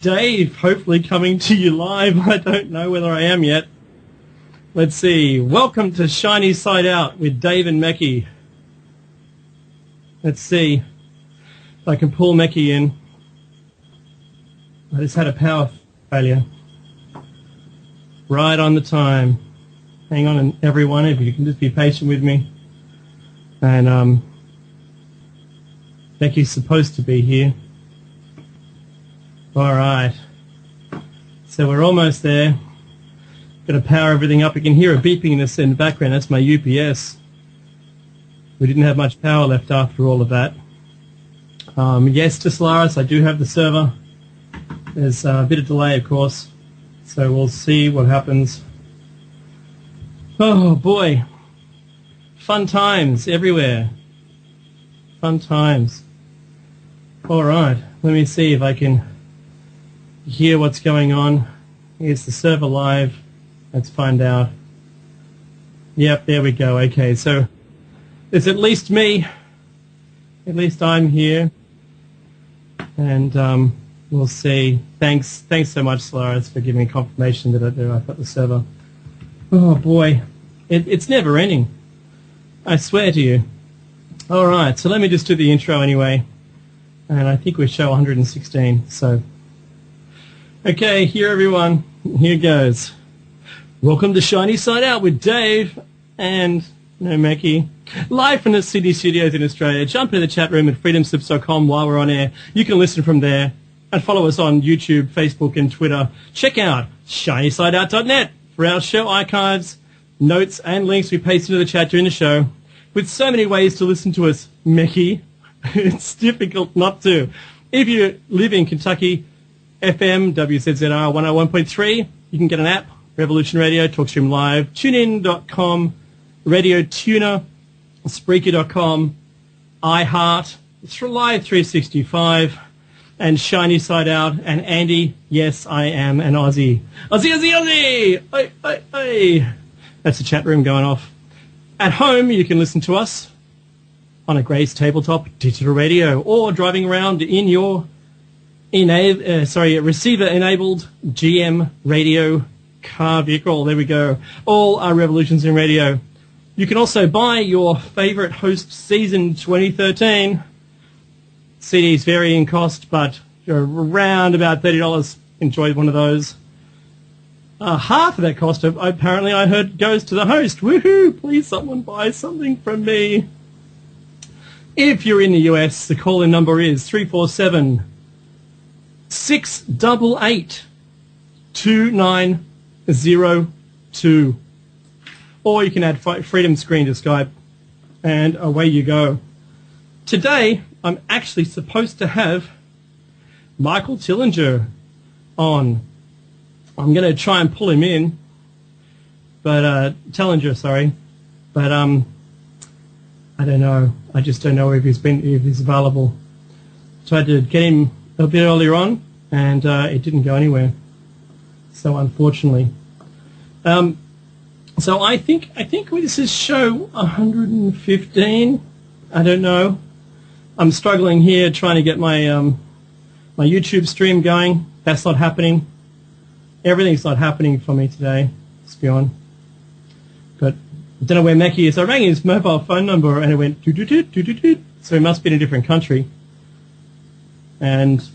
Dave, hopefully coming to you live. I don't know whether I am yet. Let's see. Welcome to Shiny Side Out with Dave and Mecky. Let's see if I can pull Mecky in. I just had a power failure. Right on the time. Hang on, everyone, if you can just be patient with me. And Mecky's supposed to be here. All right, so we're almost there. Got to power everything up. You can hear a beeping in the background. That's my UPS. We didn't have much power left after all of that. Yes, to Solaris, I do have the server. There's a bit of delay, of course, so we'll see what happens. Oh, boy. Fun times everywhere. Fun times. All right, let me see if I can hear what's going on. Here's the server live. Let's find out. Yep, there we go. Okay, so there's at least me. At least I'm here. And we'll see. Thanks so much, Solaris, for giving me confirmation that I've got the server. Oh, boy. It's never ending. I swear to you. All right, so let me just do the intro anyway. And I think we're show 116, so... Okay, here everyone, here goes. Welcome to Shiny Side Out with Dave and Mecky. Live from the Sydney studios in Australia. Jump into the chat room at freedomslips.com while we're on air. You can listen from there and follow us on YouTube, Facebook and Twitter. Check out shinysideout.net for our show archives, notes and links we paste into the chat during the show. With so many ways to listen to us, Mecky, it's difficult not to. If you live in Kentucky, FM, WZZR 101.3. You can get an app, Revolution Radio, TalkStream Live, TuneIn.com, Radio Tuner, Spreaker.com, iHeart, Live 365, and Shiny Side Out, and Andy, yes, I am an Aussie. Aussie! Oi! That's the chat room going off. At home, you can listen to us on a Grace Tabletop digital radio or driving around in your receiver-enabled GM radio car vehicle. There we go. All our revolutions in radio. You can also buy your favorite host season 2013. CDs vary in cost, but you're around about $30. Enjoy one of those. Half of that cost, apparently, I heard, goes to the host. Woohoo! Please, someone buy something from me. If you're in the US, the call-in number is 347-688-2902. Or you can add Freedom Screen to Skype, and away you go. Today, I'm actually supposed to have Michael Tillinger on. I'm going to try and pull him in, but Tillinger, sorry. But I don't know. I just don't know if he's available. Tried to get him a bit earlier on, and it didn't go anywhere. So unfortunately, so I think this is show 115. I don't know. I'm struggling here trying to get my my YouTube stream going. That's not happening. Everything's not happening for me today. Let's be on. But I don't know where Mecky is. I rang his mobile phone number and it went doot. So he must be in a different country. And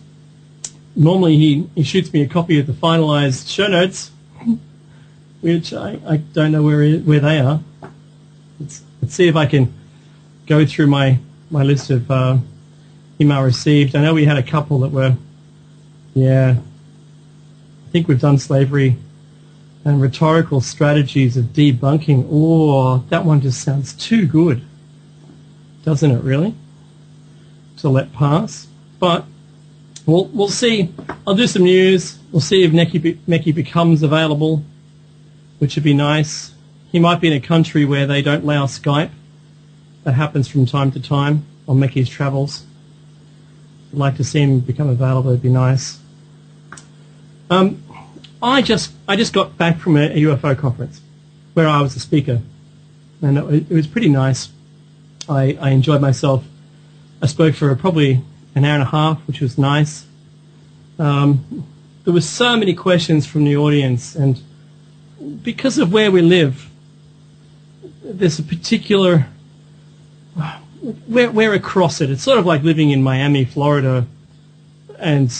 normally he shoots me a copy of the finalized show notes, which I don't know where they are. Let's see if I can go through my list of email received. I know we had a couple that were, I think we've done slavery and rhetorical strategies of debunking. Oh, that one just sounds too good, doesn't it really, to let pass? But we'll see. I'll do some news. We'll see if Mecky becomes available, which would be nice. He might be in a country where they don't allow Skype. That happens from time to time on Mecky's travels. I'd like to see him become available. It'd be nice. I just got back from a UFO conference where I was a speaker, and it was pretty nice. I enjoyed myself. I spoke for probably an hour and a half, which was nice. there were so many questions from the audience, and because of where we live, there's a particular... We're across it. It's sort of like living in Miami, Florida, and,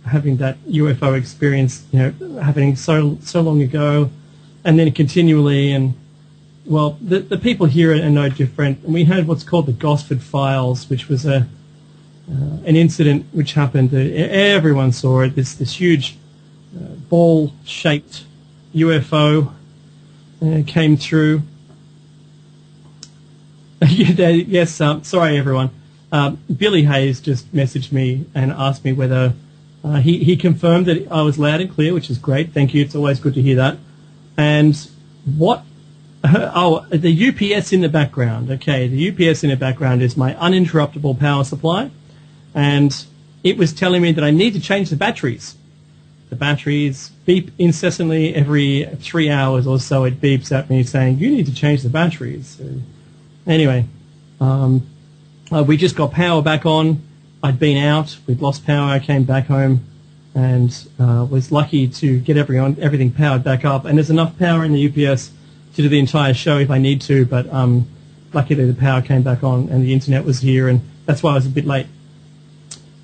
having that UFO experience, happening so long ago, and then continually, and, well, the people here are no different. And we had what's called the Gosford Files, which was an incident which happened. Everyone saw it. This huge ball-shaped UFO came through. Yes, sorry everyone. Billy Hayes just messaged me and asked me whether he confirmed that I was loud and clear, which is great. Thank you. It's always good to hear that. And what? Oh, the UPS in the background. Okay, the UPS in the background is my uninterruptible power supply, and it was telling me that I need to change the batteries. The batteries beep incessantly every 3 hours or so. It beeps at me saying, "You need to change the batteries." So, anyway, we just got power back on. I'd been out. We'd lost power. I came back home and was lucky to get everything powered back up. And there's enough power in the UPS to do the entire show if I need to, but luckily the power came back on and the internet was here, and that's why I was a bit late.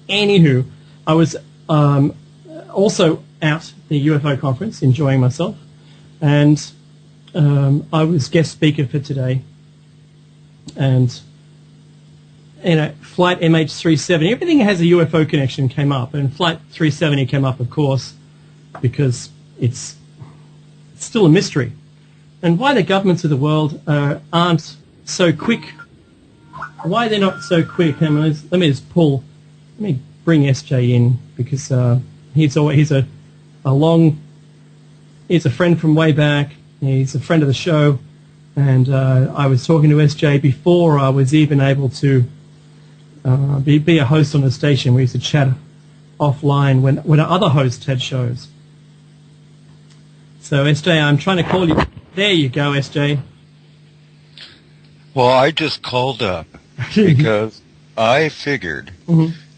Anywho, I was also out at the UFO conference enjoying myself, and I was guest speaker for today. And flight MH370, everything has a UFO connection came up, and flight 370 came up, of course, because it's still a mystery. And why the governments of the world aren't so quick, why they're not so quick. Let me bring SJ in, because he's a friend from way back. He's a friend of the show. And I was talking to SJ before I was even able to be a host on the station. We used to chat offline when our other hosts had shows. So, SJ, I'm trying to call you. There you go, SJ. Well, I just called up because I figured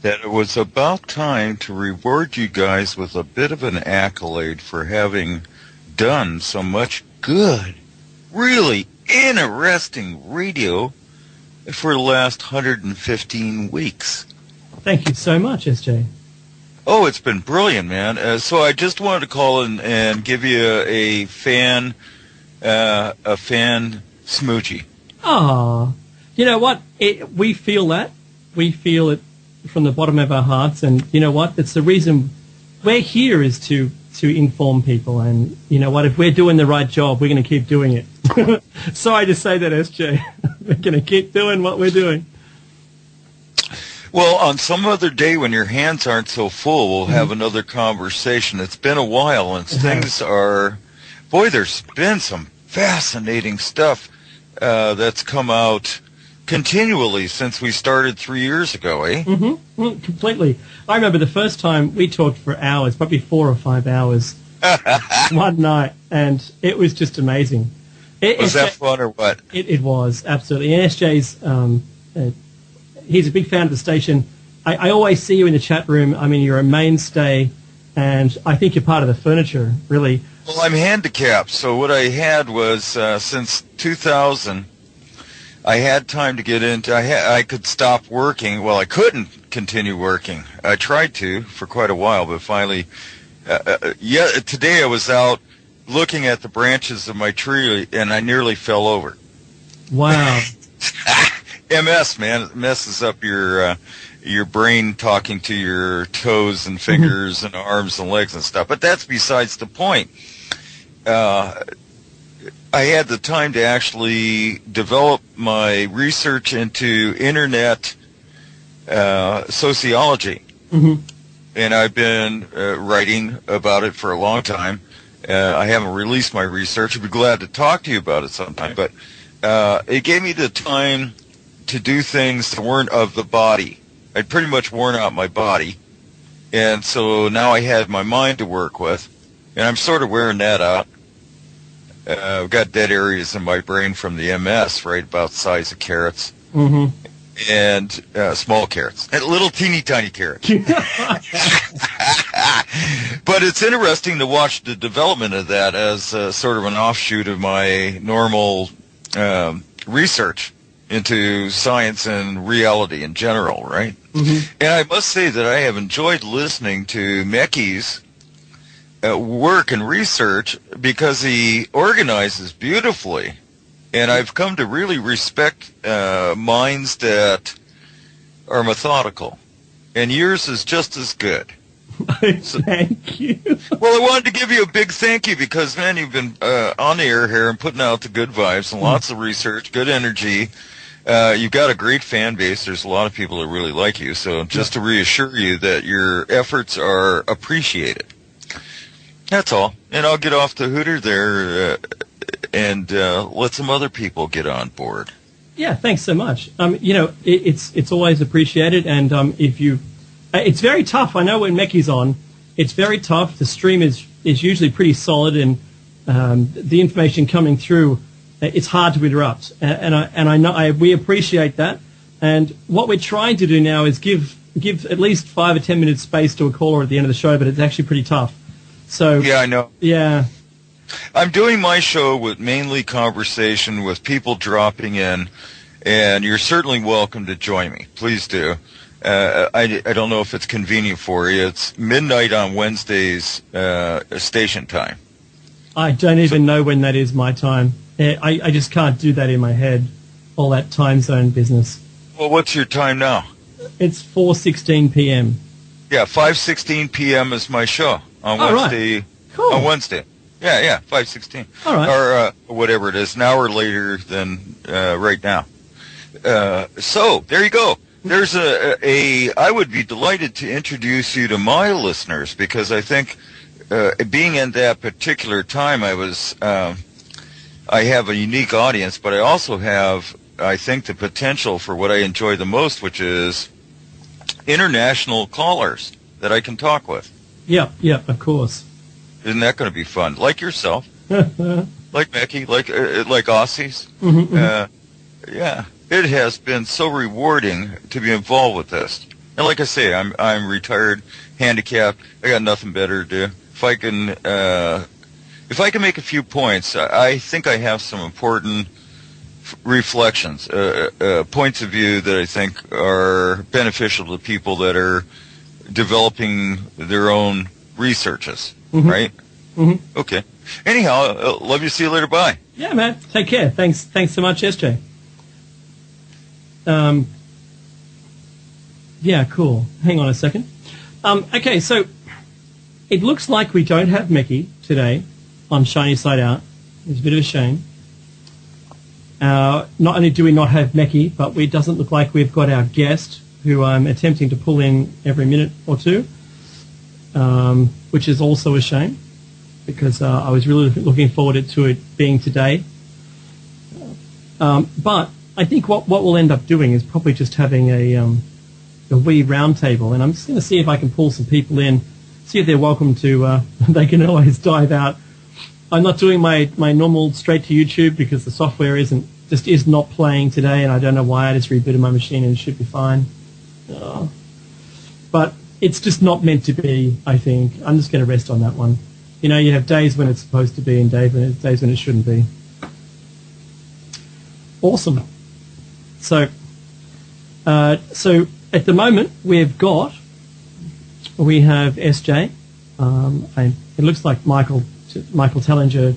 that it was about time to reward you guys with a bit of an accolade for having done so much good, really interesting radio for the last 115 weeks. Thank you so much, SJ. Oh, it's been brilliant, man. So I just wanted to call and give you a fan smoochie. Ah, you know what? We feel that. We feel it from the bottom of our hearts, and you know what? It's the reason we're here, is to inform people. And you know what? If we're doing the right job, we're going to keep doing it. Sorry to say that, SJ. We're going to keep doing what we're doing. Well, on some other day when your hands aren't so full, we'll have another conversation. It's been a while, and things are... Boy, there's been some fascinating stuff that's come out continually since we started 3 years ago, eh? Completely. I remember the first time we talked for hours, probably 4 or 5 hours, one night, and it was just amazing. Was that fun or what? It was, absolutely. And SJ's... he's a big fan of the station. I always see you in the chat room. I mean, you're a mainstay, and I think you're part of the furniture, really. Well, I'm handicapped, so what I had was, since 2000, I had time to get into... I could stop working. Well, I couldn't continue working. I tried to for quite a while, but finally... today I was out looking at the branches of my tree, and I nearly fell over. Wow. MS, man, it messes up your brain talking to your toes and fingers and arms and legs and stuff. But that's besides the point. I had the time to actually develop my research into internet sociology, and I've been writing about it for a long time. I haven't released my research. I'd be glad to talk to you about it sometime. But it gave me the time to do things that weren't of the body. I'd pretty much worn out my body, and so now I had my mind to work with, and I'm sort of wearing that out. I've got dead areas in my brain from the MS, right about the size of carrots, and small carrots, and little teeny tiny carrots. But it's interesting to watch the development of that as sort of an offshoot of my normal research into science and reality in general, right? Mm-hmm. And I must say that I have enjoyed listening to Mecky's work and research because he organizes beautifully. And I've come to really respect minds that are methodical. And yours is just as good. Thank you. Well, I wanted to give you a big thank you because, man, you've been on the air here and putting out the good vibes and lots of research, good energy. You've got a great fan base. There's a lot of people that really like you. So just to reassure you that your efforts are appreciated. That's all. And I'll get off the hooter there and let some other people get on board. Yeah, thanks so much. It's always appreciated, and it's very tough. I know when Mecky's on, it's very tough. The stream is usually pretty solid, and the information coming through, it's hard to interrupt. And I know we appreciate that. And what we're trying to do now is give at least 5 or 10 minutes space to a caller at the end of the show, but it's actually pretty tough. So yeah, I know. Yeah. I'm doing my show with mainly conversation with people dropping in, and you're certainly welcome to join me. Please do. I don't know if it's convenient for you. It's midnight on Wednesdays, station time. I don't even know when that is my time. I just can't do that in my head, all that time zone business. Well, what's your time now? It's 4:16 p.m. Yeah, 5:16 p.m. is my show on Wednesday. Right. Cool. On Wednesday. Yeah, 5:16. All right. Or whatever it is, an hour later than right now. So there you go. There's I would be delighted to introduce you to my listeners because I think being in that particular time, I have a unique audience, but I also have, I think, the potential for what I enjoy the most, which is international callers that I can talk with. Yeah, of course. Isn't that going to be fun? Like yourself, like Becky, like Aussies. Mm-hmm. Yeah, it has been so rewarding to be involved with this. And like I say, I'm retired, handicapped. I got nothing better to do. If I can make a few points, I think I have some important reflections, points of view that I think are beneficial to people that are developing their own researches. Mm-hmm. Right? Mm-hmm. Okay. Anyhow, love you. See you later. Bye. Yeah, man. Take care. Thanks so much, SJ. Yeah, cool. Hang on a second. Okay, so it looks like we don't have Mickey today on Shiny Side Out. It's a bit of a shame. Not only do we not have Mickey, but it doesn't look like we've got our guest, who I'm attempting to pull in every minute or two. Which is also a shame because I was really looking forward to it being today. But I think what we'll end up doing is probably just having a wee roundtable, and I'm just going to see if I can pull some people in, see if they're welcome to. They can always dive out. I'm not doing my normal straight to YouTube because the software is not playing today, and I don't know why. I just rebooted my machine and it should be fine. But it's just not meant to be, I think. I'm just going to rest on that one. You know, you have days when it's supposed to be and days when it shouldn't be. Awesome. So at the moment we have SJ. It looks like Michael Tellinger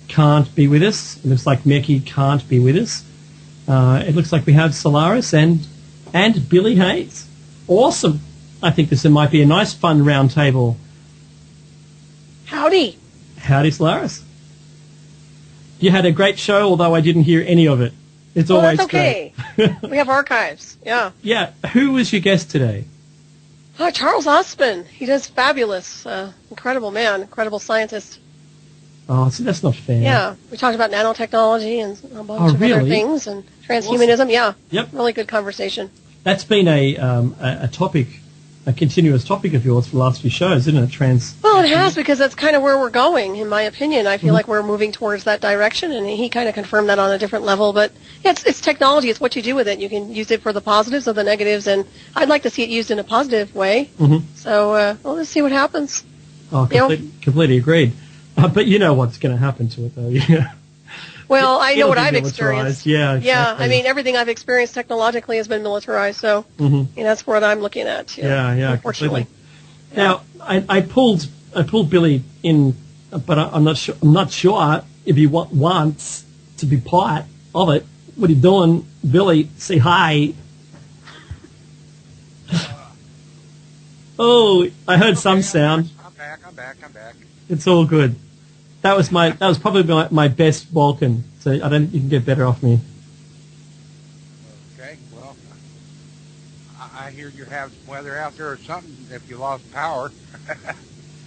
can't be with us. It looks like Mecky can't be with us. It looks like we have Solaris and Billy Hayes. Awesome. I think this might be a nice, fun round table. Howdy. Howdy, Solaris. You had a great show, although I didn't hear any of it. It's always that's okay. Great. We have archives. Yeah. Yeah. Who was your guest today? Oh, Charles Osman. He does fabulous. Incredible man. Incredible scientist. Oh, see, that's not fair. Yeah. We talked about nanotechnology and a bunch of other things and transhumanism. Awesome. Yeah. Yep. Really good conversation. That's been a topic a continuous topic of yours for the last few shows, isn't it? Well, it has, because that's kind of where we're going, in my opinion. I feel like we're moving towards that direction, and he kind of confirmed that on a different level. But yeah, it's technology. It's what you do with it. You can use it for the positives or the negatives, and I'd like to see it used in a positive way. So, well, let's see what happens. Oh, completely agreed. But you know what's going to happen to it, though. Yeah. Well, I know what I've militarized. experienced. Yeah, exactly. Yeah, I mean, everything I've experienced technologically has been militarized, so that's what I'm looking at. Yeah, unfortunately. Completely. Now, I pulled Billy in, but I'm not sure if he wants to be part of it. What are you doing, Billy? Say hi. Oh, I heard some sound. I'm back. It's all good. That was probably my best Balkan. So I don't think you can get better off me. Okay, well, I hear you have some weather out there or something if you lost power.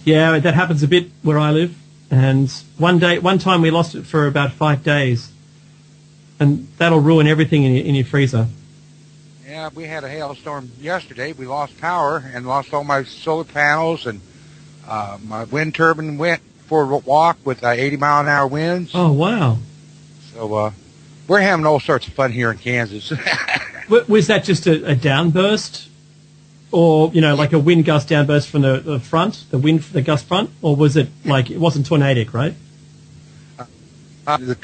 Yeah, that happens a bit where I live. And one time we lost it for about 5 days. And that'll ruin everything in your freezer. Yeah, we had a hailstorm yesterday. We lost power and lost all my solar panels, and my wind turbine went for a walk with 80-mile-an-hour winds. Oh, wow. So we're having all sorts of fun here in Kansas. Was that just a downburst? Or, like a wind gust downburst from the front, the gust front? Or was it like, it wasn't tornadic, right? The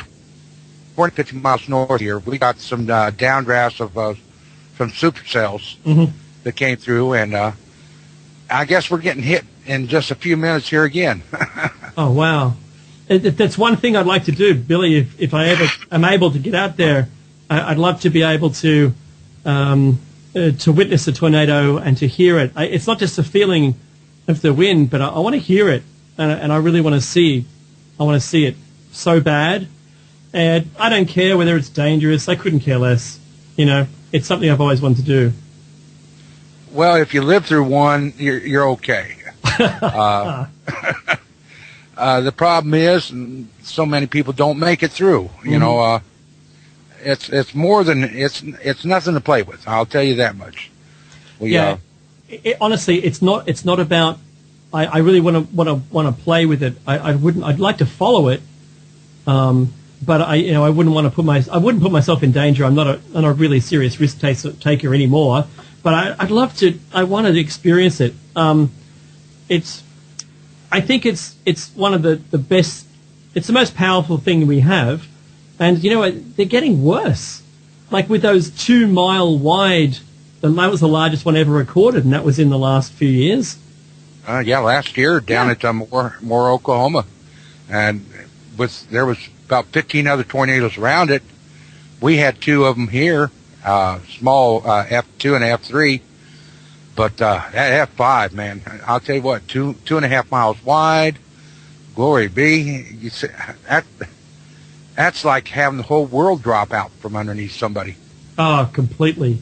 50 miles north here, we got some downdrafts of some supercells that came through, and I guess we're getting hit in just a few minutes here again. Oh, wow. That's one thing I'd like to do, Billy. If I ever am able to get out there, I'd love to be able to witness a tornado and to hear it. It's not just a feeling of the wind, but I want to hear it, and I really want to see. I want to see it so bad. And I don't care whether it's dangerous. I couldn't care less. It's something I've always wanted to do. Well, if you live through one, you're okay. The problem is, so many people don't make it through. It's more than it's nothing to play with. I'll tell you that much. Honestly, it's not about. I really want to play with it. I'd like to follow it. But I wouldn't put myself in danger. I'm not a really serious risk taker anymore. But I'd love to. I want to experience it. I think it's one of the best. It's the most powerful thing we have, and they're getting worse. Like with those 2 mile wide, that was the largest one ever recorded, and that was in the last few years. Last year down at Moore, Oklahoma, and there was about 15 other tornadoes around it. We had 2 of them here, small F2 and F3, but that F5, man, I'll tell you what, 2.5 miles wide. Glory be. That's like having the whole world drop out from underneath somebody. Oh, completely.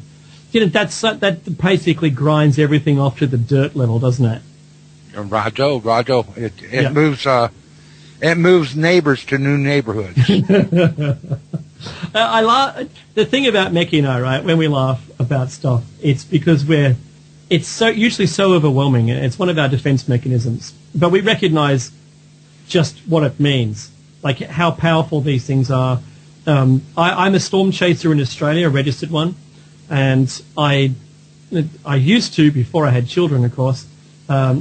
That basically grinds everything off to the dirt level, doesn't it? Rajo, it moves. It moves neighbors to new neighborhoods. I laugh. The thing about Mekki and I, right, when we laugh about stuff, it's because it's usually so overwhelming. It's one of our defense mechanisms. But we recognize just what it means, like how powerful these things are. I'm a storm chaser in Australia, a registered one, and I used to, before I had children, of course,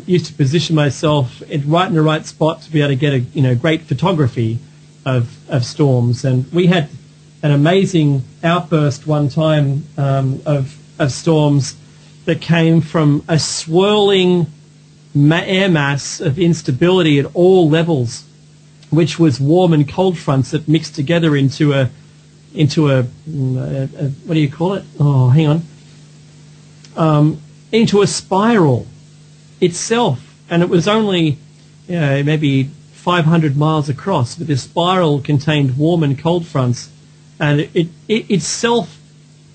used to position myself right in the right spot to be able to get a great photography of storms. And we had an amazing outburst one time of storms that came from a swirling air mass of instability at all levels, which was warm and cold fronts that mixed together into a what do you call it? Oh, hang on. Into a spiral itself, and it was only maybe 500 miles across, but this spiral contained warm and cold fronts, and it itself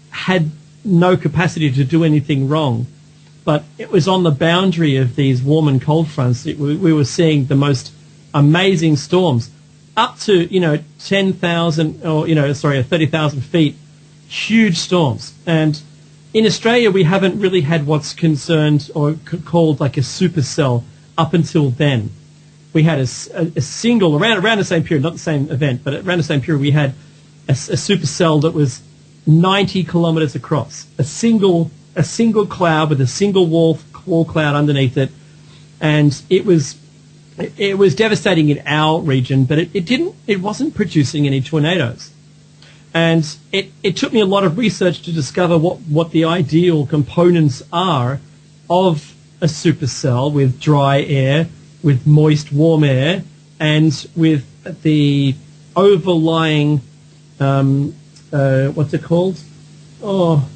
had no capacity to do anything wrong, but it was on the boundary of these warm and cold fronts that we were seeing the most amazing storms, up to 10,000 or 30,000 feet, huge storms. And in Australia, we haven't really had what's concerned or called like a supercell up until then. We had a single, around the same period, not the same event, but around the same period, we had a supercell that was 90 kilometers across. A single cloud with a single wall cloud underneath it. And it was devastating in our region, but it wasn't producing any tornadoes. And it took me a lot of research to discover what the ideal components are of a supercell with dry air, with moist, warm air, and with the overlying, what's it called? Oh,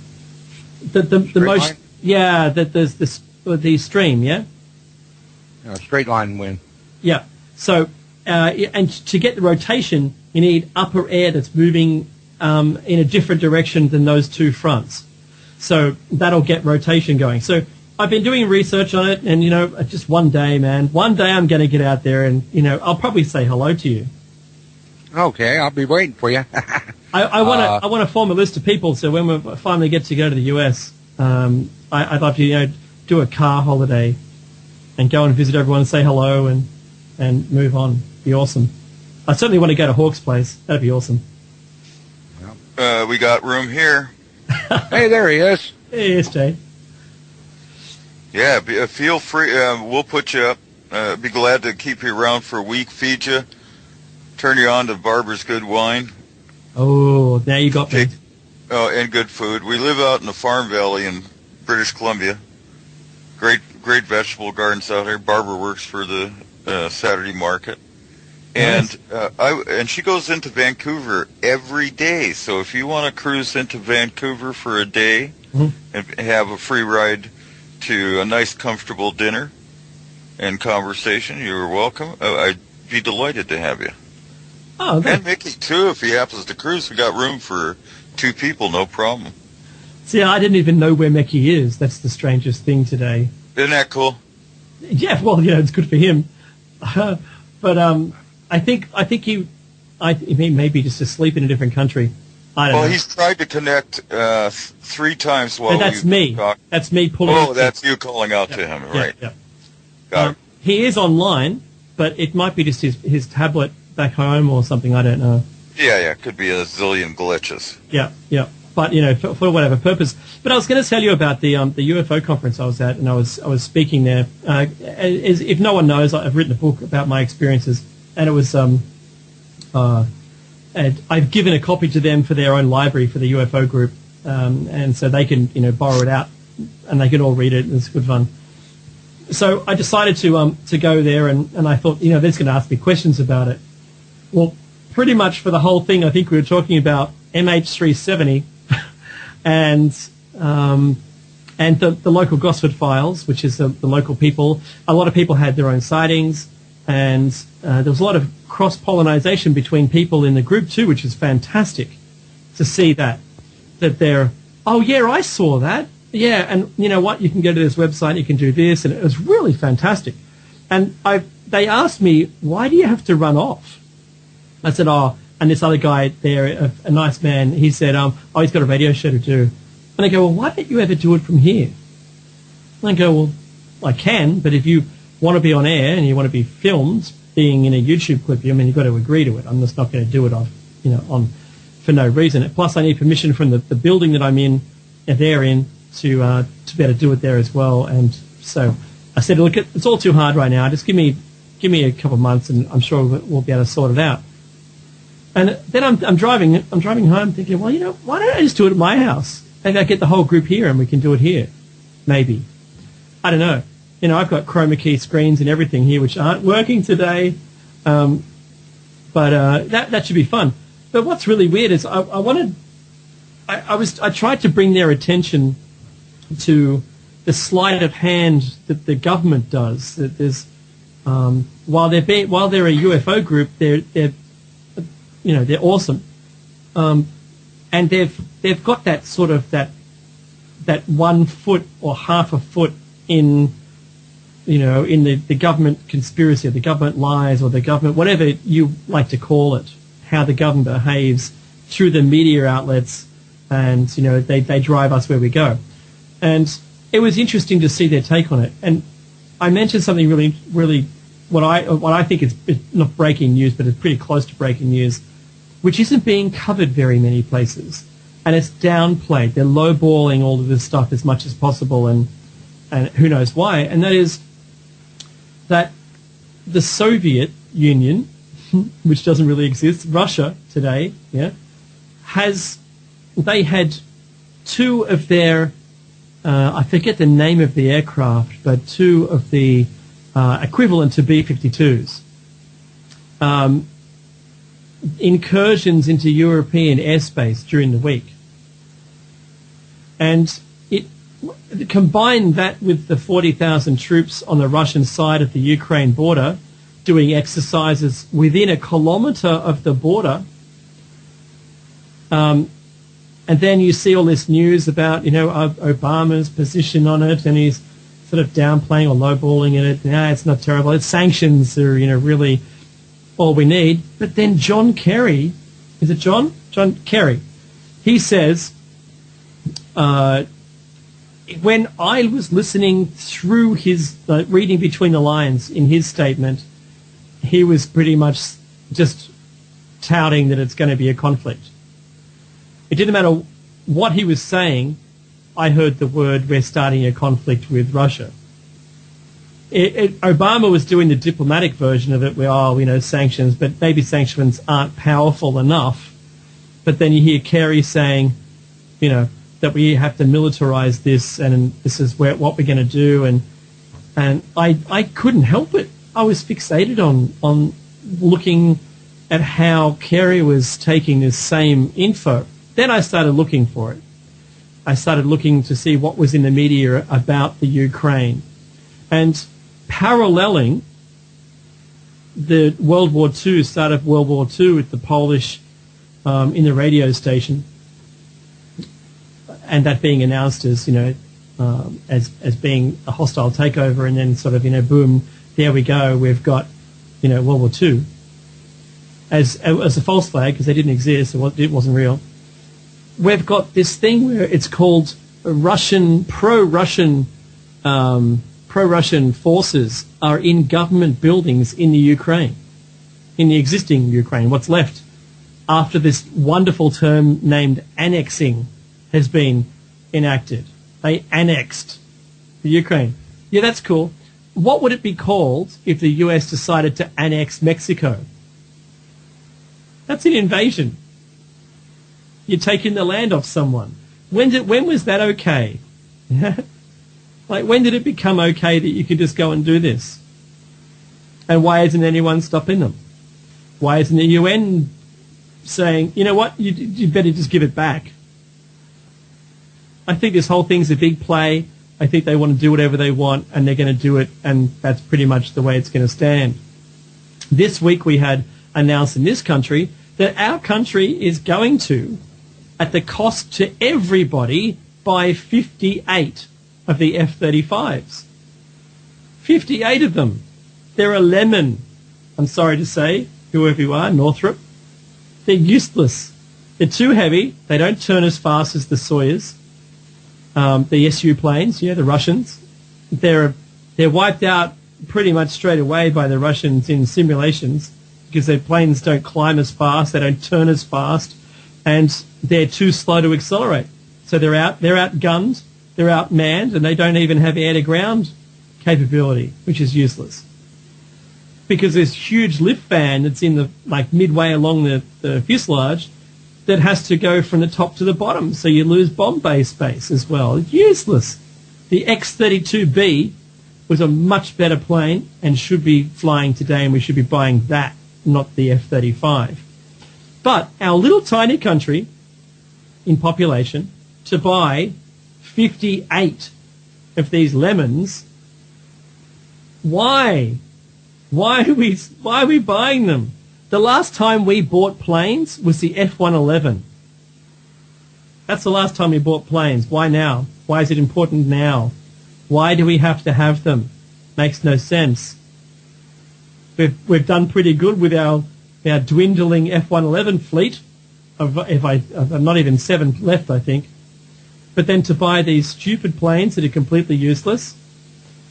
the most, yeah, that there's the stream, yeah? Straight line wind. Yeah. So, and to get the rotation, you need upper air that's moving in a different direction than those two fronts. So that'll get rotation going. So I've been doing research on it, and, just one day, man, one day I'm going to get out there and, I'll probably say hello to you. Okay, I'll be waiting for you. I want to form a list of people, so when we finally get to go to the US, I'd love to, do a car holiday and go and visit everyone and say hello and move on. Be awesome. I certainly want to go to Hawk's place. That'd be awesome. We got room here. Hey, there he is. Hey, yes, Jay. Yeah, feel free. We'll put you up. Be glad to keep you around for a week, feed you, turn you on to Barbara's good wine. Oh, now you got me. Oh, and good food. We live out in the Farm Valley in British Columbia. Great vegetable gardens out here. Barbara works for the Saturday market. And Nice. and she goes into Vancouver every day. So if you want to cruise into Vancouver for a day and have a free ride to a nice, comfortable dinner and conversation, you're welcome. I'd be delighted to have you. Oh, And Mickey, too, if he happens to cruise. We got room for 2 people, no problem. see, I didn't even know where Mecky is. That's the strangest thing today. Isn't that cool? Yeah, well, it's good for him. But I think he may be just asleep in a different country. I don't know. Well, he's tried to connect 3 times while That's we've me. talked. That's me pulling. Oh, that's you calling out to him, right? Yeah. Got it. He is online, but it might be just his tablet back home or something. I don't know. Yeah, could be a zillion glitches. Yeah. But for whatever purpose. But I was going to tell you about the UFO conference I was at, and I was speaking there. If no one knows, I've written a book about my experiences, and it was and I've given a copy to them for their own library for the UFO group, and so they can borrow it out, and they can all read it. And it's good fun. So I decided to go there, and I thought they're going to ask me questions about it. Well, pretty much for the whole thing, I think we were talking about MH370 and the local Gosford files, which is the local people. A lot of people had their own sightings, and there was a lot of cross-pollination between people in the group too, which is fantastic to see that they're, oh yeah, I saw that. Yeah, and you know what? You can go to this website, you can do this, and it was really fantastic. And they asked me, why do you have to run off? I said, and this other guy there, a nice man, he said, he's got a radio show to do. And I go, well, why don't you ever do it from here? And I go, well, I can, but if you want to be on air and you want to be filmed being in a YouTube clip, you've got to agree to it. I'm just not going to do it for no reason. Plus, I need permission from the building that I'm in, they're in, to be able to do it there as well. And so I said, look, it's all too hard right now. Just give me a couple of months, and I'm sure we'll be able to sort it out. And then I'm driving home thinking, well, why don't I just do it at my house? Maybe I get the whole group here and we can do it here. Maybe. I don't know. I've got chroma key screens and everything here which aren't working today. But that should be fun. But what's really weird is I tried to bring their attention to the sleight of hand that the government does. That there's while they're a UFO group, they're awesome, and they've got that sort of that 1 foot or half a foot in the government conspiracy, or the government lies, or the government, whatever you like to call it, how the government behaves through the media outlets, and they drive us where we go. And it was interesting to see their take on it. And I mentioned something really what I think is not breaking news, but it's pretty close to breaking news, which isn't being covered very many places, and it's downplayed. They're lowballing all of this stuff as much as possible, and who knows why. And that is that the Soviet Union, which doesn't really exist, Russia today, they had two of their, I forget the name of the aircraft, but two of the equivalent to B-52s, incursions into European airspace during the week. And combine that with the 40,000 troops on the Russian side of the Ukraine border doing exercises within a kilometre of the border. And then you see all this news about, Obama's position on it, and he's sort of downplaying or lowballing it. It's not terrible. It's sanctions are, really all we need. But then John Kerry, is it John? John Kerry. He says, when I was listening through his, reading between the lines in his statement, he was pretty much just touting that it's going to be a conflict. It didn't matter what he was saying. I heard the word, we're starting a conflict with Russia. Obama was doing the diplomatic version of it where, sanctions, but maybe sanctions aren't powerful enough. But then you hear Kerry saying, that we have to militarize this, and this is what we're going to do. And I couldn't help it. I was fixated on looking at how Kerry was taking this same info. Then I started looking for it. I started looking to see what was in the media about the Ukraine. And paralleling the World War II, start of World War II with the Polish in the radio station, and that being announced as, as being a hostile takeover, and then sort of, boom, there we go, we've got, World War II as a false flag, because they didn't exist, it wasn't real. We've got this thing where it's called pro-Russian forces are in government buildings in the Ukraine, in the existing Ukraine, what's left, after this wonderful term named annexing has been enacted. They annexed the Ukraine. Yeah, that's cool. What would it be called if the US decided to annex Mexico? That's an invasion. You're taking the land off someone. When was that okay? Like, when did it become okay that you could just go and do this? And why isn't anyone stopping them? Why isn't the UN saying, you know what, you better just give it back? I think this whole thing's a big play. I think they want to do whatever they want, and they're going to do it, and that's pretty much the way it's going to stand. This week we had announced in this country that our country is going to, at the cost to everybody, buy 58 of the F-35s. 58 of them. They're a lemon, I'm sorry to say, whoever you are, Northrop. They're useless. They're too heavy. They don't turn as fast as the Soyuz. The Su planes, the Russians. They're wiped out pretty much straight away by the Russians in simulations, because their planes don't climb as fast, they don't turn as fast, and they're too slow to accelerate. So they're outgunned, they're outmanned, and they don't even have air-to-ground capability, which is useless. Because this huge lift fan that's in the midway along the fuselage that has to go from the top to the bottom, so you lose bomb bay space as well. Useless. The X-32B was a much better plane and should be flying today, and we should be buying that, not the F-35. But our little tiny country in population, to buy 58 of these lemons, why? Why are we buying them? The last time we bought planes was the F-111. That's the last time we bought planes. Why now? Why is it important now? Why do we have to have them? Makes no sense. We've done pretty good with our dwindling F-111 fleet I'm not even 7 left, I think. But then to buy these stupid planes that are completely useless.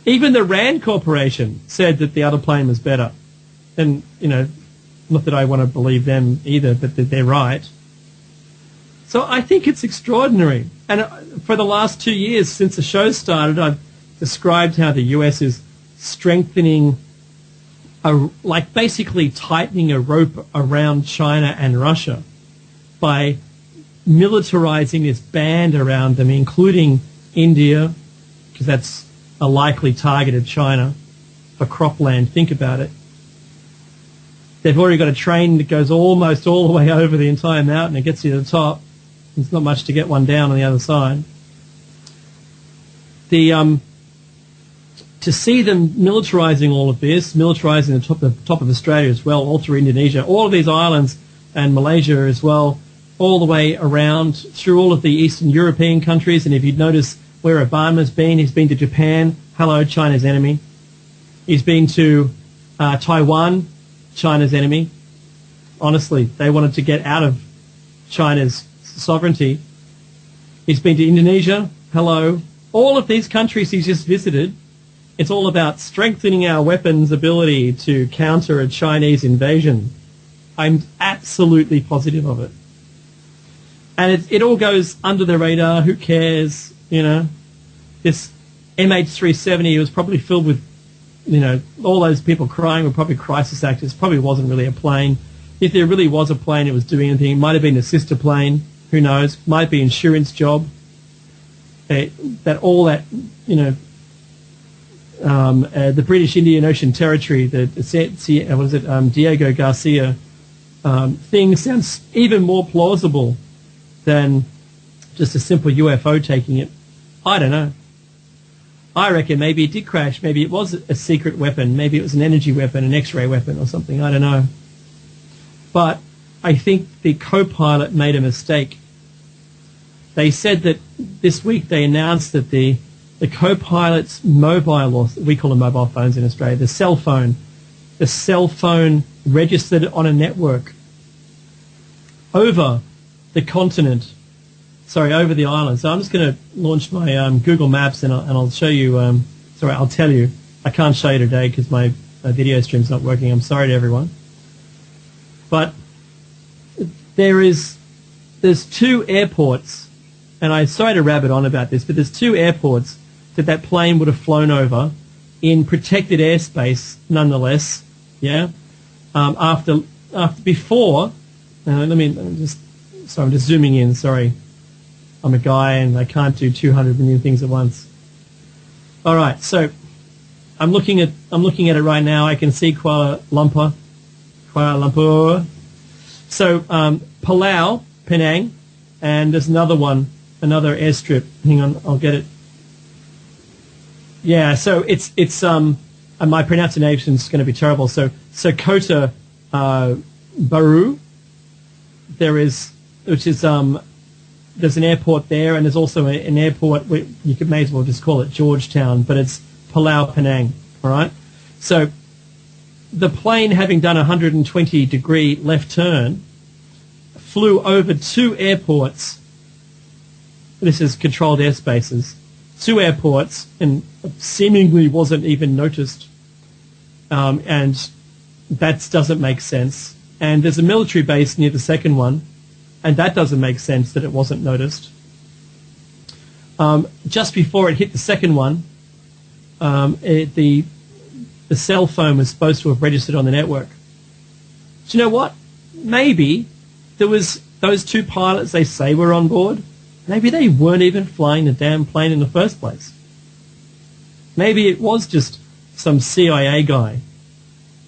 Even the Rand Corporation said that the other plane was better. And, not that I want to believe them either, but that they're right. So I think it's extraordinary. And for the last 2 years since the show started, I've described how the US is strengthening, basically tightening a rope around China and Russia by militarizing this band around them, including India, because that's a likely target of China for cropland. Think about it. They've already got a train that goes almost all the way over the entire mountain. It gets you to the top. There's not much to get one down on the other side. To see them militarizing all of this, militarizing the top of Australia as well, all through Indonesia, all of these islands and Malaysia as well, all the way around through all of the Eastern European countries. And if you'd notice where Obama's been, he's been to Japan, hello, China's enemy. He's been to Taiwan, China's enemy. Honestly, they wanted to get out of China's sovereignty. He's been to Indonesia, hello. All of these countries he's just visited, it's all about strengthening our weapons ability to counter a Chinese invasion. I'm absolutely positive of it. And it all goes under the radar. Who cares? This MH370 was probably filled with, all those people crying were probably crisis actors. Probably wasn't really a plane. If there really was a plane, it was doing anything. It might have been a sister plane. Who knows? Might be an insurance job. The British Indian Ocean Territory, Diego Garcia thing sounds even more plausible than just a simple UFO taking it. I don't know. I reckon maybe it did crash. Maybe it was a secret weapon. Maybe it was an energy weapon, an X-ray weapon or something. I don't know. But I think the co-pilot made a mistake. They said that this week they announced that the co-pilot's mobile, or we call them mobile phones in Australia, the cell phone registered on a network over the continent, over the island. So I'm just going to launch my Google Maps and I'll show you, I'll tell you. I can't show you today because my video stream's not working. I'm sorry to everyone. But there's 2 airports, and I'm sorry to rabbit on about this, but there's 2 airports that plane would have flown over in protected airspace nonetheless, yeah? I'm just zooming in, sorry. I'm a guy and I can't do 200 million things at once. All right, so I'm looking at it right now. I can see Kuala Lumpur. So Palau, Penang, and there's another another airstrip. Hang on, I'll get it. Yeah, so it's and my pronunciation is going to be terrible. So Kota Baru, there's an airport there, and there's also an airport where you may as well just call it Georgetown, but it's Palau Penang. All right, so the plane, having done a 120-degree left turn, flew over 2 airports. This is controlled airspaces. 2 airports, and seemingly wasn't even noticed. And that doesn't make sense. And there's a military base near the second one, and that doesn't make sense that it wasn't noticed. Just before it hit the second one, the cell phone was supposed to have registered on the network. Do you know what? Maybe there was those 2 pilots they say were on board. Maybe they weren't even flying the damn plane in the first place. Maybe it was just some CIA guy.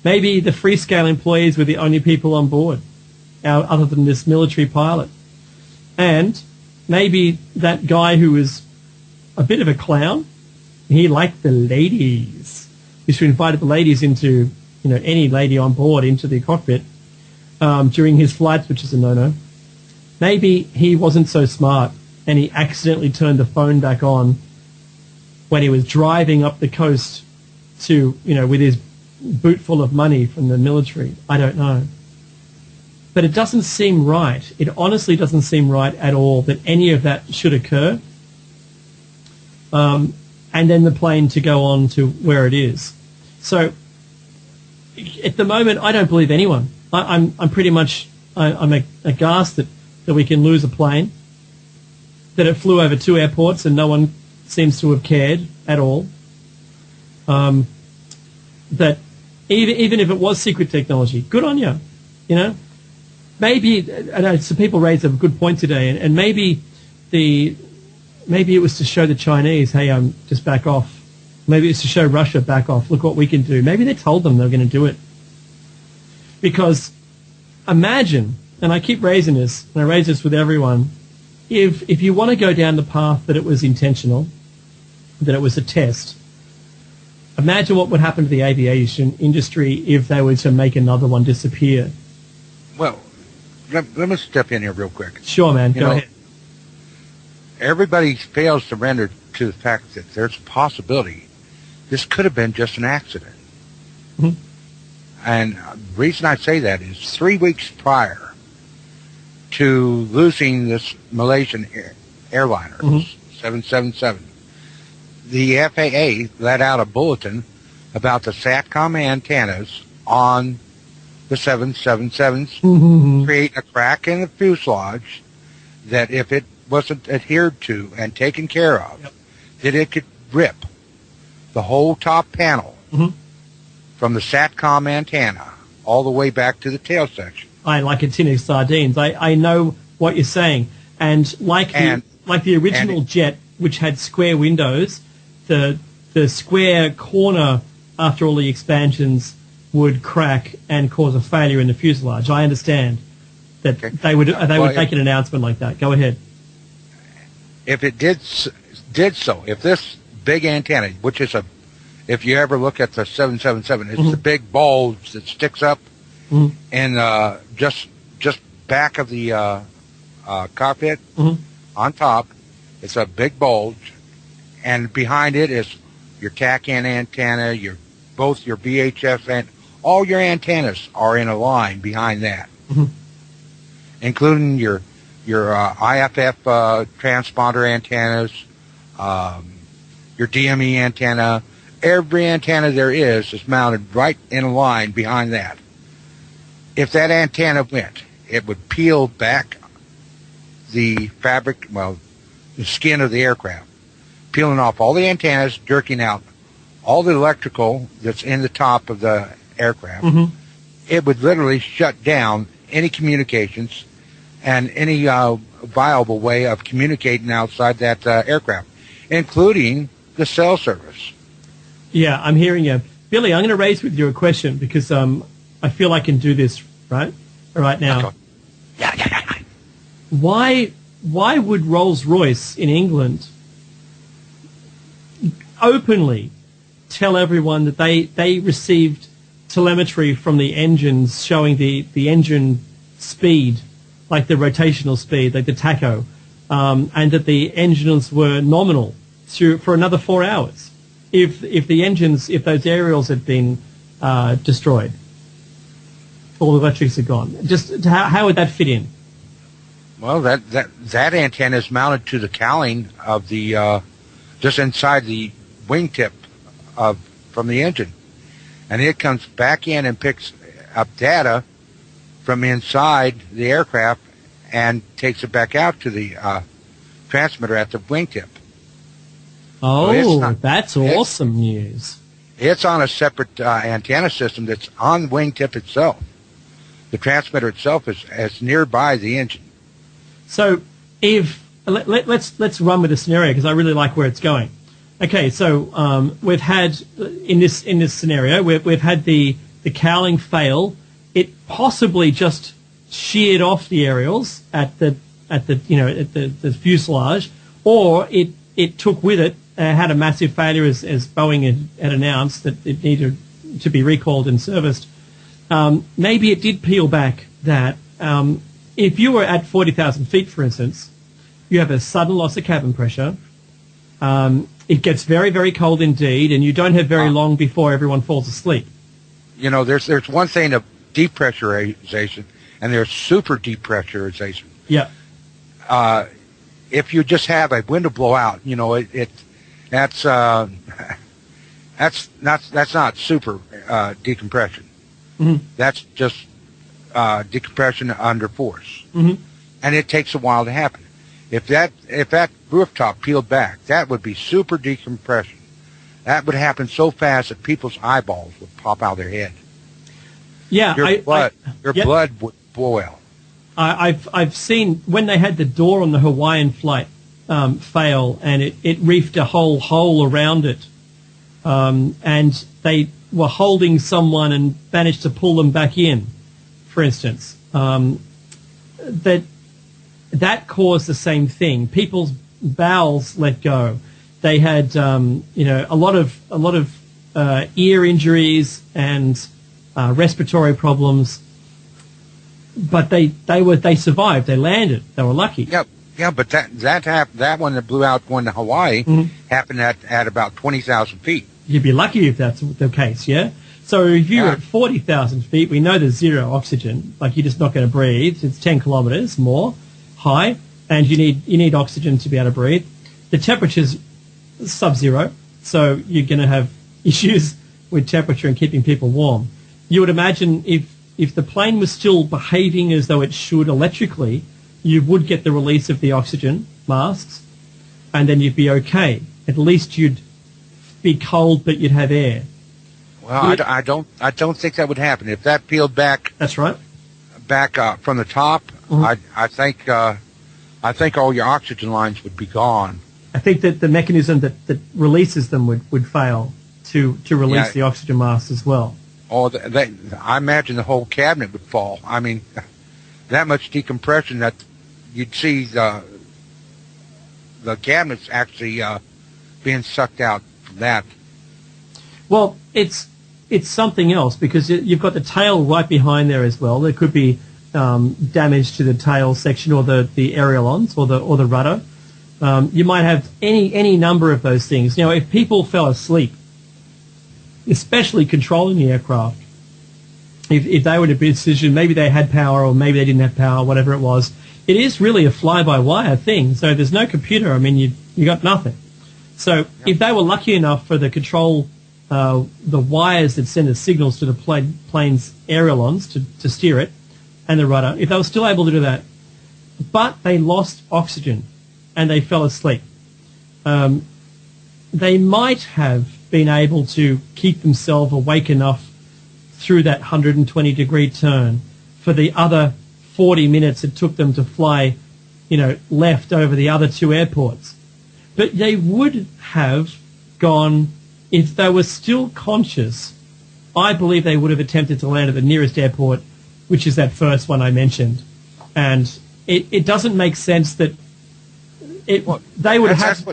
Maybe the Freescale employees were the only people on board, other than this military pilot. And maybe that guy who was a bit of a clown, he liked the ladies. He should invited the ladies into, any lady on board into the cockpit during his flights, which is a no-no. Maybe he wasn't so smart and he accidentally turned the phone back on when he was driving up the coast to, with his boot full of money from the military. I don't know. But it doesn't seem right. It honestly doesn't seem right at all that any of that should occur. And then the plane to go on to where it is. So at the moment, I don't believe anyone. I'm pretty much I'm aghast that we can lose a plane, that it flew over 2 airports and no one seems to have cared at all. That even if it was secret technology, good on you. You know, maybe I know some people raised a good point today, and maybe it was to show the Chinese, hey, just back off. Maybe it's to show Russia, back off. Look what we can do. Maybe they told them they were going to do it. Because imagine, and I keep raising this, and I raise this with everyone, if you want to go down the path that it was intentional, that it was a test, imagine what would happen to the aviation industry if they were to make another one disappear. Well, let me step in here real quick. Sure, man. Go ahead. Everybody fails to render to the fact that there's a possibility this could have been just an accident. Mm-hmm. And the reason I say that is 3 weeks prior to losing this Malaysian airliner, 777, the FAA let out a bulletin about the SATCOM antennas on the 777s, creating a crack in the fuselage that if it wasn't adhered to and taken care of, that it could rip the whole top panel from the SATCOM antenna all the way back to the tail section. Like a tin of sardines. I know what you're saying. And like the original jet, which had square windows, the square corner after all the expansions would crack and cause a failure in the fuselage. I understand that they would make an announcement like that. Go ahead. If it did so, if this big antenna, which is if you ever look at the 777, it's the big bulge that sticks up and just back of the cockpit on top. It's a big bulge, and behind it is your TACAN antenna, both your VHF and all your antennas are in a line behind that, including your IFF transponder antennas, your DME antenna. Every antenna there is mounted right in a line behind that. If that antenna went, it would peel back the fabric, the skin of the aircraft, peeling off all the antennas, jerking out all the electrical that's in the top of the aircraft. It would literally shut down any communications and any viable way of communicating outside that aircraft, including the cell service. Yeah, I'm hearing you. Billy, I'm going to raise with you a question because I feel I can do this right now. Yeah. Why would Rolls-Royce in England openly tell everyone that they received telemetry from the engines showing the engine speed, like the rotational speed, like the tacho, and that the engines were nominal for another 4 hours if those aerials had been destroyed, all the electrics are gone? Just how would that fit in? Well, that antenna is mounted to the cowling of the just inside the wingtip from the engine, and it comes back in and picks up data from inside the aircraft and takes it back out to the transmitter at the wingtip. Oh, so that's awesome news. It's on a separate antenna system that's on the wingtip itself. The transmitter itself is nearby the engine. So let's run with the scenario because I really like where it's going. Okay, so we've had in this scenario we've had the cowling fail. It possibly just sheared off the aerials at the fuselage, or it took with it had a massive failure as Boeing had announced that it needed to be recalled and serviced. Maybe it did peel back that. If you were at 40,000 feet, for instance, you have a sudden loss of cabin pressure. It gets very, very cold indeed, and you don't have very long before everyone falls asleep. There's one thing of depressurization, and there's super depressurization. Yeah. If you just have a window blowout, that's not super decompression. Mm-hmm. That's just decompression under force, Mm-hmm. and it takes a while to happen. If that rooftop peeled back, that would be super decompression. That would happen so fast that people's eyeballs would pop out of their head. Yeah, your blood would boil. I've seen when they had the door on the Hawaiian flight fail, and it reefed a whole hole around it, and they were holding someone and managed to pull them back in, for instance. That caused the same thing. People's bowels let go. They had a lot of ear injuries and respiratory problems. But they survived. They landed. They were lucky. Yeah, but that one that blew out going to Hawaii happened at about 20,000 feet. You'd be lucky if that's the case, yeah? So if you're at 40,000 feet, we know there's zero oxygen. Like, you're just not going to breathe. It's 10 kilometers more high, and you need oxygen to be able to breathe. The temperature's sub-zero, so you're going to have issues with temperature and keeping people warm. You would imagine if the plane was still behaving as though it should electrically, you would get the release of the oxygen masks, and then you'd be okay. At least you'd be cold, but you'd have air. Well, I don't think that would happen if that peeled back. That's right. Back from the top. Mm-hmm. I think all your oxygen lines would be gone. I think that the mechanism that releases them would fail to release the oxygen masks as well. Oh, I imagine the whole cabinet would fall. I mean, that much decompression that you'd see the cabinets actually being sucked out from that. Well, it's something else because you've got the tail right behind there as well. There could be damage to the tail section or the ailerons or the rudder. You might have any number of those things. Now, if people fell asleep, especially controlling the aircraft, if they were in a position, maybe they had power or maybe they didn't have power, whatever it was, it is really a fly-by-wire thing. So there's no computer. I mean, you got nothing. So if they were lucky enough for the control, the wires that send the signals to the plane's ailerons to steer it and the rudder, if they were still able to do that, but they lost oxygen and they fell asleep, they might have been able to keep themselves awake enough through that 120-degree turn for the other 40 minutes it took them to fly, left over the other two airports. But they would have gone, if they were still conscious, I believe they would have attempted to land at the nearest airport, which is that first one I mentioned. And it doesn't make sense that they would have...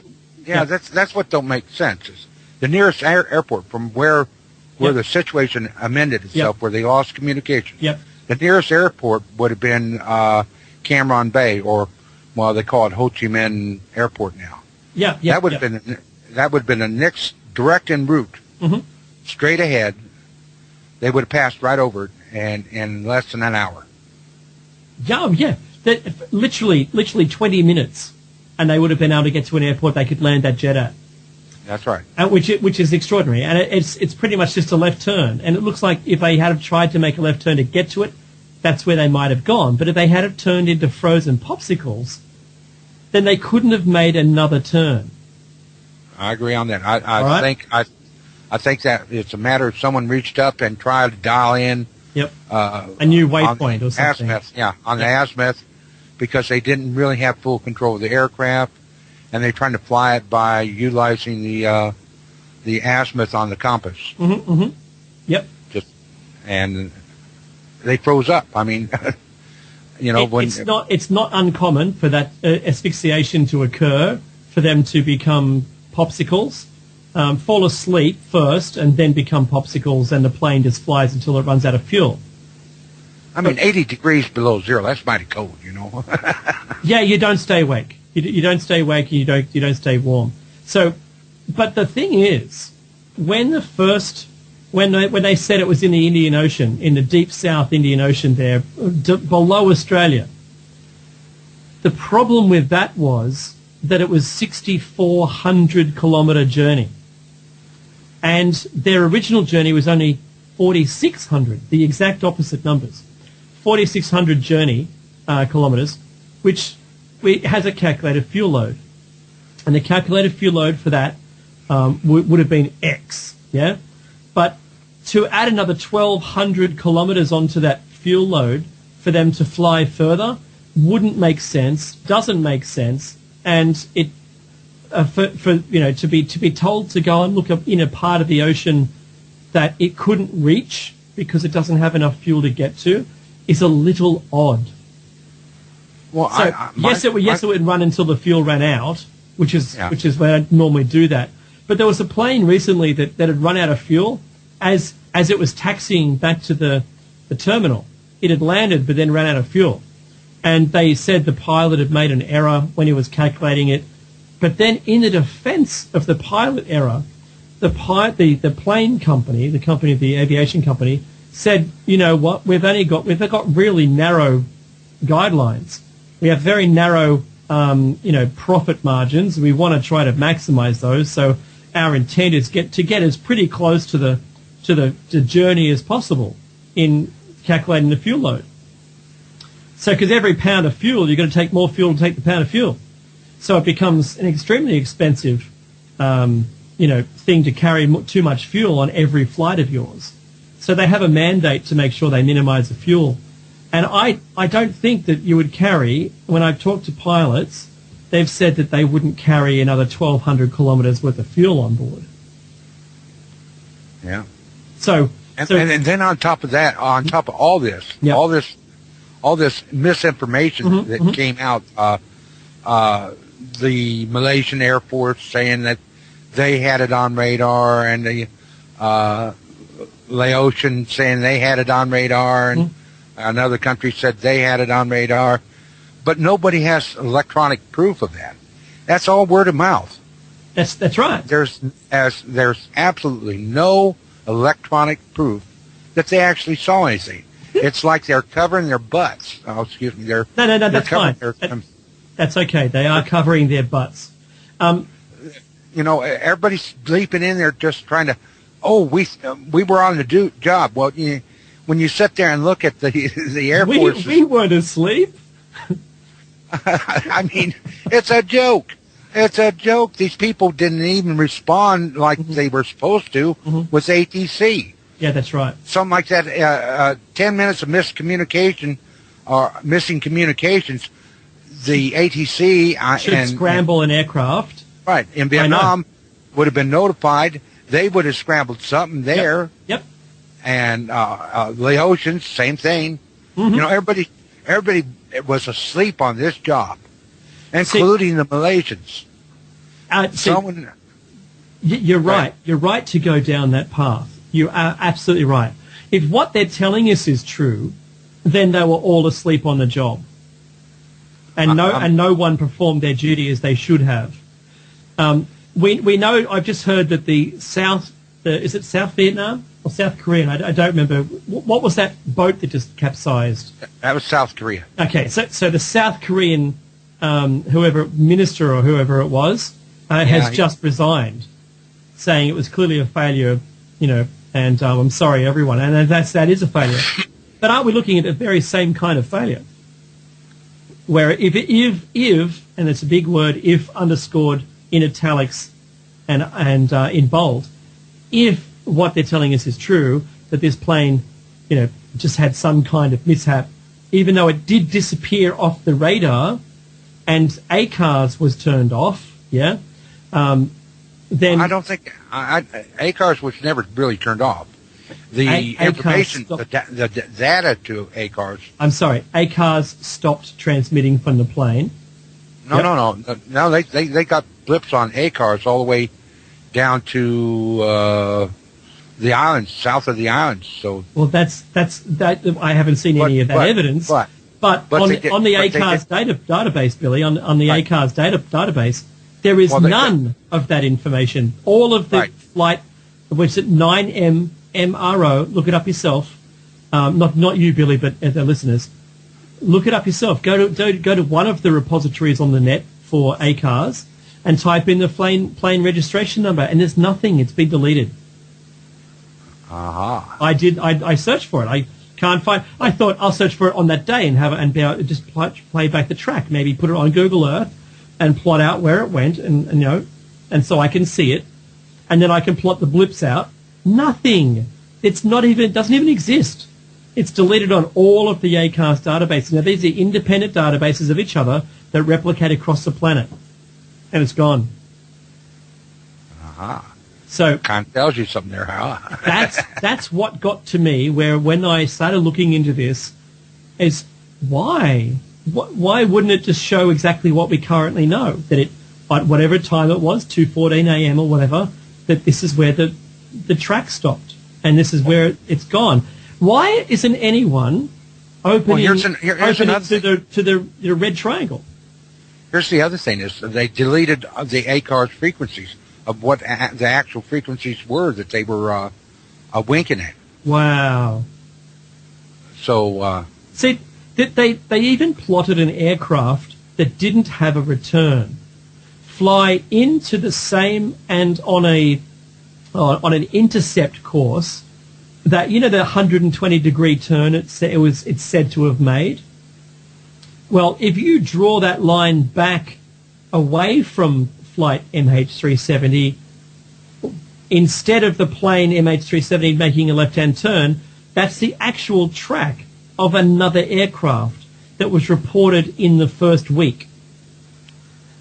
That's what don't make sense. Is the nearest airport from where the situation amended itself, where they lost communication. Yep. The nearest airport would have been Cameron Bay, or they call it Ho Chi Minh Airport now. That would have been a next direct en route, straight ahead. They would have passed right over it, and in less than an hour. That literally 20 minutes, and they would have been able to get to an airport they could land that jet at. That's right. Which is extraordinary, and it's pretty much just a left turn. And it looks like if they had tried to make a left turn to get to it, that's where they might have gone. But if they had it turned into frozen popsicles, then they couldn't have made another turn. I agree on that. I think that it's a matter of someone reached up and tried to dial in a new waypoint or something. On the azimuth, because they didn't really have full control of the aircraft, and they're trying to fly it by utilizing the azimuth on the compass. Yep. And they froze up. I mean, it's not uncommon for that asphyxiation to occur, for them to become popsicles, fall asleep first, and then become popsicles, and the plane just flies until it runs out of fuel. I mean, 80 degrees below zero, that's mighty cold, Yeah, you don't stay awake. You don't stay awake, and you don't stay warm. So, but the thing is, when the first when they said it was in the Indian Ocean, in the deep South Indian Ocean there, below Australia. The problem with that was that it was 6,400 kilometre journey. And their original journey was only 4,600, the exact opposite numbers. 4,600 journey kilometres, which has a calculated fuel load. And the calculated fuel load for that would have been X, yeah? But to add another 1,200 kilometres onto that fuel load for them to fly further wouldn't make sense, doesn't make sense, and it to be told to go and look up in a part of the ocean that it couldn't reach because it doesn't have enough fuel to get to is a little odd. Well, so it would run until the fuel ran out, which is where I normally do that. But there was a plane recently that had run out of fuel as it was taxiing back to the terminal. It had landed but then ran out of fuel. And they said the pilot had made an error when he was calculating it. But then in the defense of the pilot error, the plane company, the aviation company, said, you know what, we've got really narrow guidelines. We have very narrow, profit margins. We want to try to maximize those. So our intent is to get as pretty close to the journey as possible in calculating the fuel load. So because every pound of fuel, you're going to take more fuel to take the pound of fuel. So it becomes an extremely expensive, thing to carry too much fuel on every flight of yours. So they have a mandate to make sure they minimize the fuel. And I don't think that you would carry, when I've talked to pilots, they've said that they wouldn't carry another 1,200 kilometres worth of fuel on board. Yeah. And then on top of that, on top of all this, all this misinformation that came out, the Malaysian Air Force saying that they had it on radar, and the Laotian saying they had it on radar, and another country said they had it on radar, but nobody has electronic proof of that. That's all word of mouth. That's right. There's absolutely no electronic proof that they actually saw anything. It's like they're covering their butts. Oh, excuse me. No, that's fine. That's okay. They are covering their butts. Everybody's leaping in there just trying to, we were on the job. Well, when you sit there and look at the Air Force. We weren't asleep. I mean, it's a joke. It's a joke. These people didn't even respond like they were supposed to with ATC. Yeah, that's right. Something like that. 10 minutes of miscommunication or missing communications. The ATC should scramble an aircraft. Right. In Vietnam would have been notified. They would have scrambled something there. Yep. And Laotians, same thing. Everybody was asleep on this job, including the Malaysians. You're right. You're right to go down that path. You are absolutely right. If what they're telling us is true, then they were all asleep on the job, and no one performed their duty as they should have. We know. I've just heard that is it South Vietnam or South Korean? I don't remember. What was that boat that just capsized? That was South Korea. Okay, so the South Korean minister or whoever it was has just resigned, saying it was clearly a failure. And I'm sorry, everyone. And that is a failure. But aren't we looking at the very same kind of failure? Where if, and it's a big word, if underscored in italics and in bold, if what they're telling us is true, that this plane, just had some kind of mishap, even though it did disappear off the radar and ACARS was turned off, then I don't think ACARS was never really turned off. The information, the data to ACARS. I'm sorry, ACARS stopped transmitting from the plane. No. They got blips on ACARS all the way down to the islands, south of the islands. So that's that. I haven't seen any of that evidence. But on the ACARS database, Billy, on the ACARS database. There is none of that information. All of the flight, which is 9M MRO. Look it up yourself. Not you, Billy, but the listeners. Look it up yourself. Go to one of the repositories on the net for ACARs and type in the plane registration number, and there's nothing. It's been deleted. Aha. I searched for it. I can't find. I thought I'll search for it on that day and be able to just play back the track. Maybe put it on Google Earth and plot out where it went, and so I can see it, and then I can plot the blips out. Nothing. It's not even. It doesn't even exist. It's deleted on all of the ACARS databases. Now these are independent databases of each other that replicate across the planet, and it's gone. Aha. So Kind of tells you something there, huh? that's what got to me. Where when I started looking into this, is why wouldn't it just show exactly what we currently know, that it at whatever time it was, 2:14 a.m. or whatever, that this is where the track stopped and this is where it's gone. Why isn't anyone opening Here's another to the red triangle? Here's the other thing: is they deleted the ACARS frequencies of what the actual frequencies were that they were winking at. Wow. So see, they even plotted an aircraft that didn't have a return fly into the same and on an intercept course that, the 120-degree turn it's said to have made. Well, if you draw that line back away from flight MH370, instead of the plane MH370 making a left-hand turn, that's the actual track of another aircraft that was reported in the first week.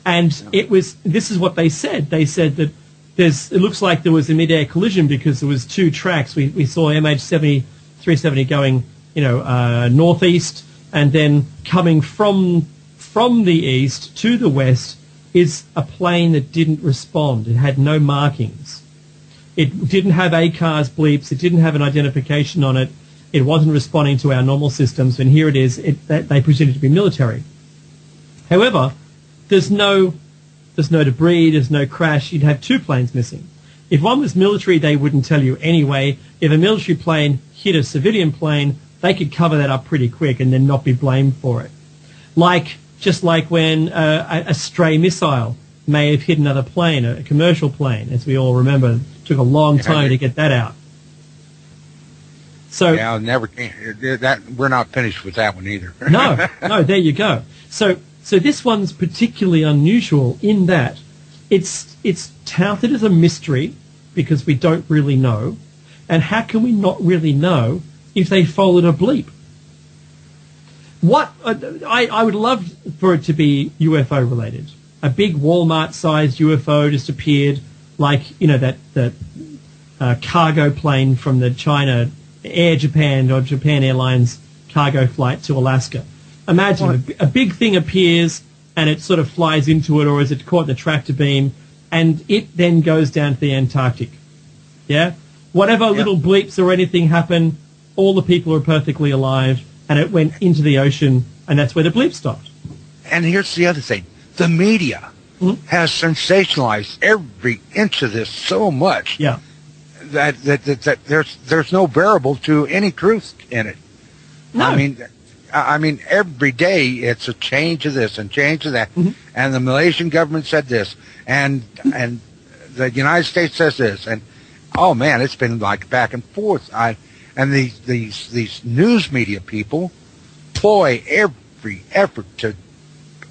And this is what they said. They said that it looks like there was a mid-air collision because there was two tracks. We saw MH370 going, northeast, and then coming from the east to the west is a plane that didn't respond. It had no markings. It didn't have ACARS bleeps. It didn't have an identification on it. It wasn't responding to our normal systems. And here it is. They presumed it to be military. However, there's no debris, there's no crash. You'd have two planes missing. If one was military, they wouldn't tell you anyway. If a military plane hit a civilian plane, they could cover that up pretty quick and then not be blamed for it. Just like when a stray missile may have hit another plane, a commercial plane, as we all remember. It took a long time to get that out. So we're not finished with that one either. No, there you go. So this one's particularly unusual in that it's touted as a mystery because we don't really know. And how can we not really know if they followed a bleep? I would love for it to be UFO related. A big Walmart-sized UFO just appeared, like that cargo plane from the China Air Japan or Japan Airlines cargo flight to Alaska. Imagine a big thing appears and it sort of flies into it, or is it caught in the tractor beam, and it then goes down to the Antarctic. Yeah? Whatever little bleeps or anything happen, all the people are perfectly alive, and it went into the ocean, and that's where the bleep stopped. And here's the other thing. The media has sensationalized every inch of this so much that there's no variable to any truth in it. No. I mean, every day it's a change of this and change of that. Mm-hmm. And the Malaysian government said this, and the United States says this, and oh man, it's been like back and forth. And these news media people ploy every effort to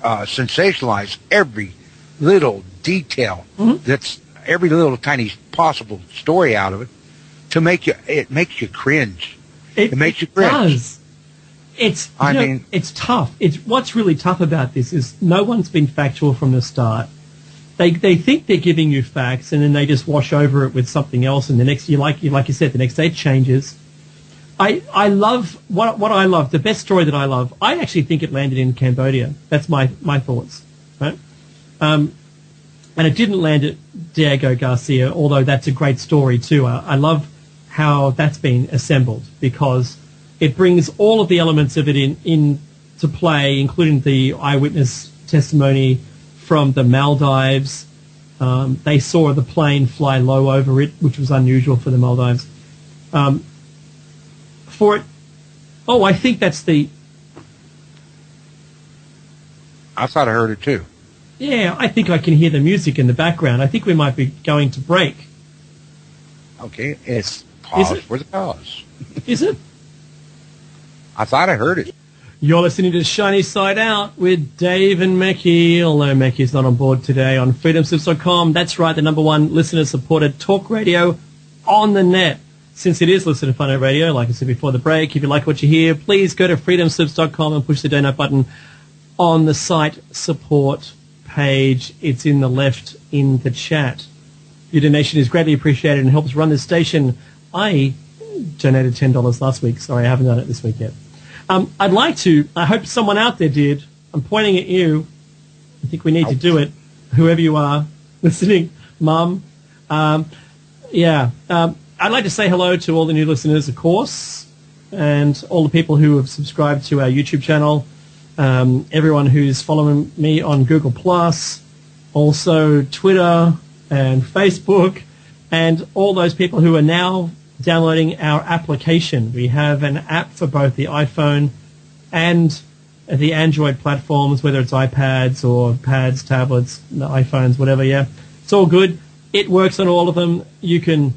sensationalize every little detail that's every little tiny possible story out of it to make it makes you cringe. It makes you cringe. Does. It's tough. What's really tough about this is no one's been factual from the start. They think they're giving you facts, and then they just wash over it with something else, and the next like you said, the next day it changes. I love what I love. The best story that I love, I actually think it landed in Cambodia. That's my thoughts, right? And it didn't land at Diego Garcia, although that's a great story too. I love how that's been assembled because it brings all of the elements of it into play, including the eyewitness testimony from the Maldives. They saw the plane fly low over it, which was unusual for the Maldives. For it. Oh, I think that's the. I thought I heard it too. Yeah, I think I can hear the music in the background. I think we might be going to break. Okay, it's pause it? for the cause. Is it? I thought I heard it. You're listening to Shiny Side Out with Dave and Mekki, although Mekki's not on board today on freedomslips.com. That's right, the number one listener-supported talk radio on the net. Since it is listener-funded radio, like I said before the break, if you like what you hear, please go to freedomslips.com and push the donate button on the site support page. It's in the left in the chat. Your donation is greatly appreciated and helps run this station. I donated $10 last week. Sorry, I haven't done it this week yet. I'd like to. I hope someone out there did. I'm pointing at you. I think we need to do it. Whoever you are listening, Mum. I'd like to say hello to all the new listeners, of course, and all the people who have subscribed to our YouTube channel. Everyone who's following me on Google+, also Twitter and Facebook, and all those people who are now downloading our application. We have an app for both the iPhone and the Android platforms, whether it's iPads or pads, tablets, iPhones, whatever, yeah. It's all good. It works on all of them. You can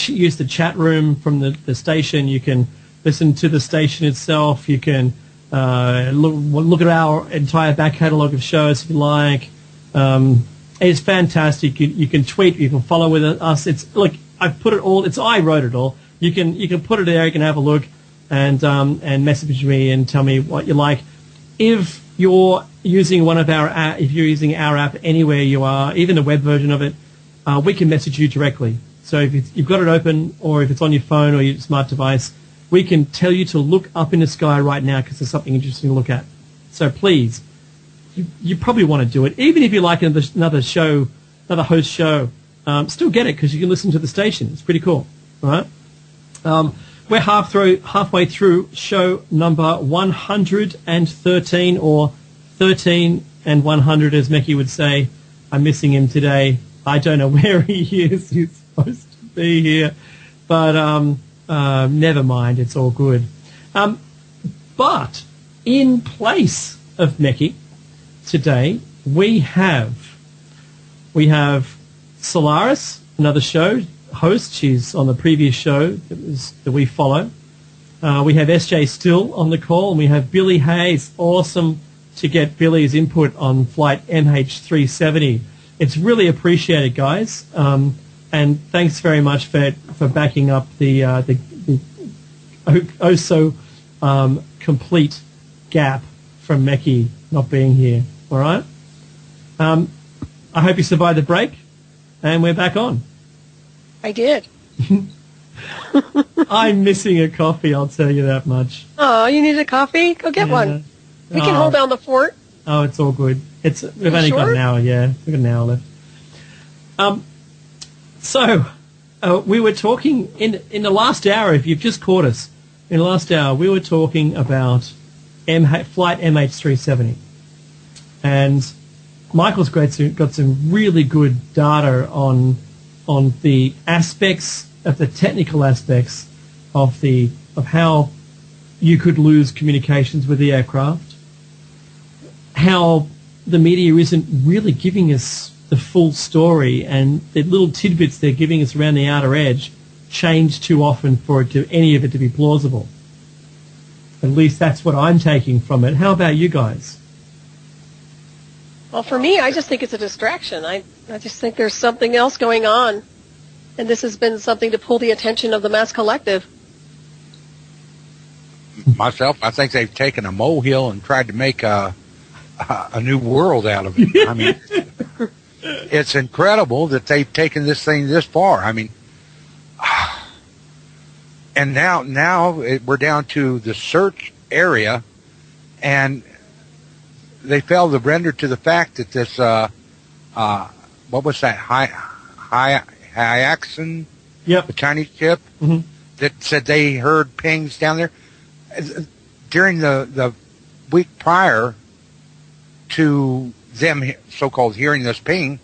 use the chat room from the station. You can listen to the station itself. You can look at our entire back catalogue of shows if you like. It's fantastic. You can tweet. You can follow with us. It's look. I've put it all. I wrote it all. You can put it there. You can have a look and message me and tell me what you like. If you're using one of our if you're using our app anywhere you are, even the web version of it, we can message you directly. So if you've got it open, or if it's on your phone or your smart device, we can tell you to look up in the sky right now because there's something interesting to look at. So please, you probably want to do it. Even if you like another show, another host show, still get it because you can listen to the station. It's pretty cool, all right? We're halfway through show number 113, or 13 and 100, as Mekki would say. I'm missing him today. I don't know where he is. He's supposed to be here, but never mind. It's all good. But in place of Mekki today, we have Solaris, another show host. She's on the previous show that we follow. We have SJ Still on the call, and we have Billy Hayes. Awesome to get Billy's input on flight MH370. It's really appreciated, guys. And thanks very much for backing up the complete gap from Mekki not being here. All right. I hope you survived the break, and we're back on. I did. I'm missing a coffee, I'll tell you that much. Oh, you need a coffee? Go get one. We can hold down the fort. Oh, it's all good. We've only got an hour, yeah. We've got an hour left. So, we were talking in the last hour, if you've just caught us, in the last hour, we were talking about flight MH370. And Michael's got some really good data on the aspects of the technical aspects of how you could lose communications with the aircraft, how the media isn't really giving us the full story, and the little tidbits they're giving us around the outer edge change too often for any of it to be plausible. At least that's what I'm taking from it. How about you guys? Well, for me, I just think it's a distraction. I just think there's something else going on, and this has been something to pull the attention of the mass collective. Myself, I think they've taken a molehill and tried to make a new world out of it. I mean, it's incredible that they've taken this thing this far. I mean, and now we're down to the search area, and they failed to render to the fact that this, what was that, Hyaxin? Yep. The Chinese ship, that said they heard pings down there. During the week prior to them so-called hearing this ping,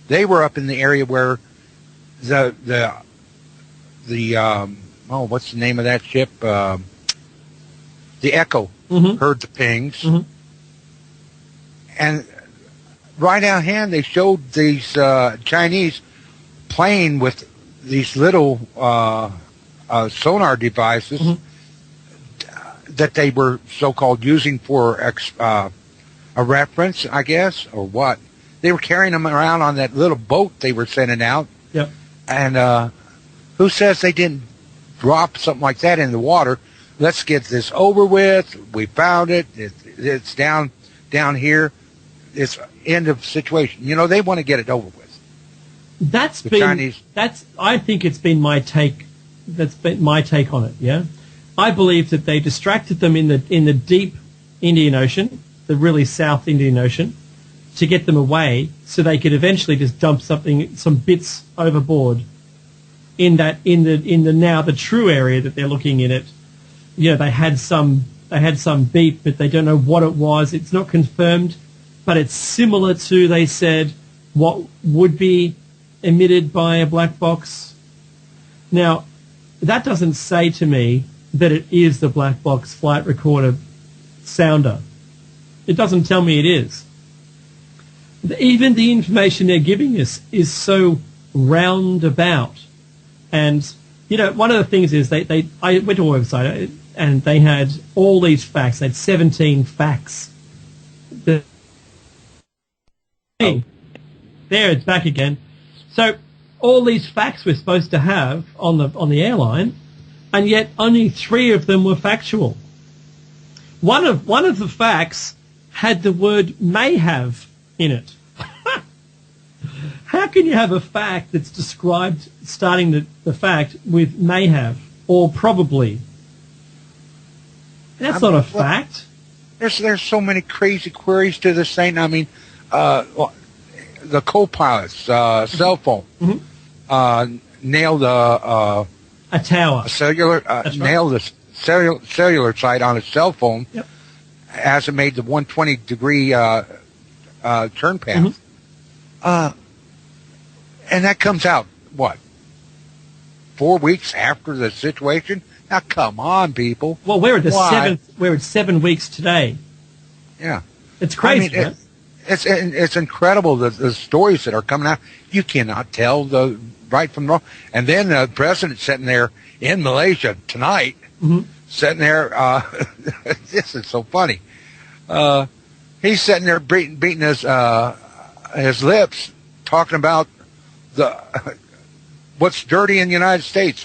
they were up in the area where the what's the name of that ship? The Echo heard the pings, and right out hand they showed these Chinese playing with these little sonar devices that they were so-called using for a reference, I guess, or what. They were carrying them around on that little boat they were sending out. Yep. And who says they didn't drop something like that in the water? Let's get this over with. We found it. It's down here. It's end of situation. You know, they want to get it over with. I think it's been my take. That's been my take on it. Yeah, I believe that they distracted them in the deep Indian Ocean, the really South Indian Ocean, to get them away, so they could eventually just dump some bits overboard in the now the true area that they're looking in it. You know, they had some beat, but they don't know what it was. It's not confirmed, but it's similar to, they said, what would be emitted by a black box. Now, that doesn't say to me that it is the black box flight recorder sounder. It doesn't tell me it is. Even the information they're giving us is so roundabout. And, you know, one of the things is I went to a website and they had all these facts. They had 17 facts. There, it's back again. So all these facts we're supposed to have on the airline, and yet only 3 of them were factual. One of the facts had the word may have in it. How can you have a fact that's described, starting the fact with may have or probably? That's not a fact. There's so many crazy queries to this thing. I mean, the co-pilot's cell phone nailed a tower, a cellular nailed a cellular site on his cell phone as it made the 120-degree turn path. And that comes out, what, 4 weeks after the situation? Now, come on, people. Well, we're at 7 weeks today. Yeah. It's crazy, I mean, it's incredible, the stories that are coming out. You cannot tell the right from wrong. And then the president sitting there in Malaysia tonight, sitting there, this is so funny. He's sitting there beating his lips, talking about what's dirty in the United States.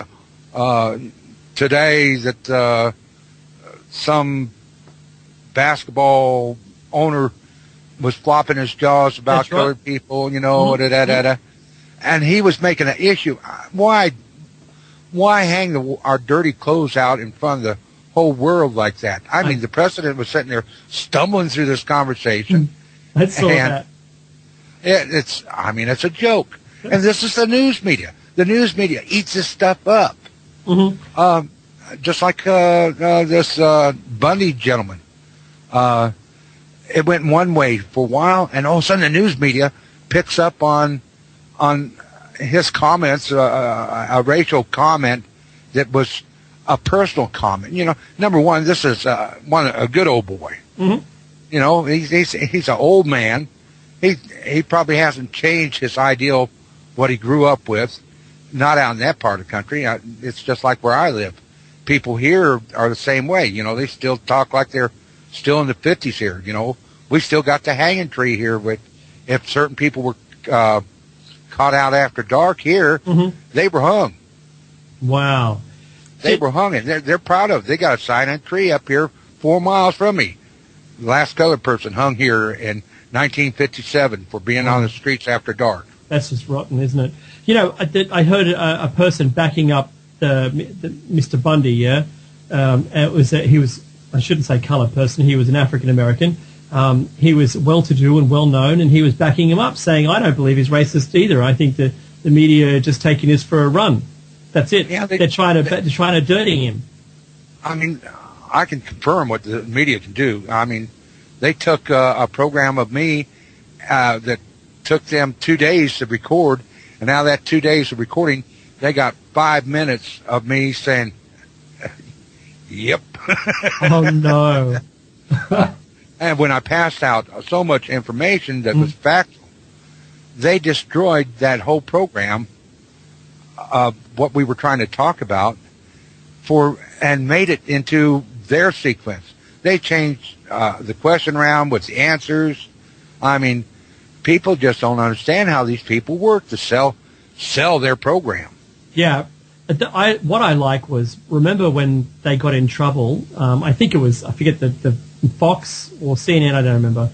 Today that some basketball owner was flopping his jaws about colored people, you know, and he was making an issue. Why hang our dirty clothes out in front of the whole world like that? I mean, the president was sitting there stumbling through this conversation. I saw that. It's a joke. And this is the news media. The news media eats this stuff up. Just like this Bundy gentleman. It went one way for a while, and all of a sudden the news media picks up on his comments, a racial comment that was a personal comment. You know, number one, this is a good old boy. You know, he's an old man. He probably hasn't changed his ideal, what he grew up with. Not out in that part of the country. It's just like where I live. People here are the same way. You know, they still talk like they're still in the 50s here. You know, we still got the hanging tree here. But if certain people were caught out after dark here, they were hung. Wow. They were hung, and they're proud of it. They got a sign on a tree up here 4 miles from me. The last colored person hung here in 1957 for being on the streets after dark. That's just rotten, isn't it? You know, I heard a person backing up Mr. Bundy. Yeah, he was, I shouldn't say colored person. He was an African American. He was well-to-do and well-known, and he was backing him up, saying, "I don't believe he's racist either. I think the media are just taking this for a run. That's it. Yeah, they're trying to dirty him." I mean, I can confirm what the media can do. I mean, they took a program of me that took them 2 days to record, and now that 2 days of recording they got 5 minutes of me saying, "Yep." Oh no. And when I passed out so much information that was factual, they destroyed that whole program of what we were trying to talk about and made it into their sequence. They changed the question around with the answers. I mean, people just don't understand how these people work to sell their program. Yeah. What I like was, remember when they got in trouble, I think it was, I forget the Fox or CNN, I don't remember,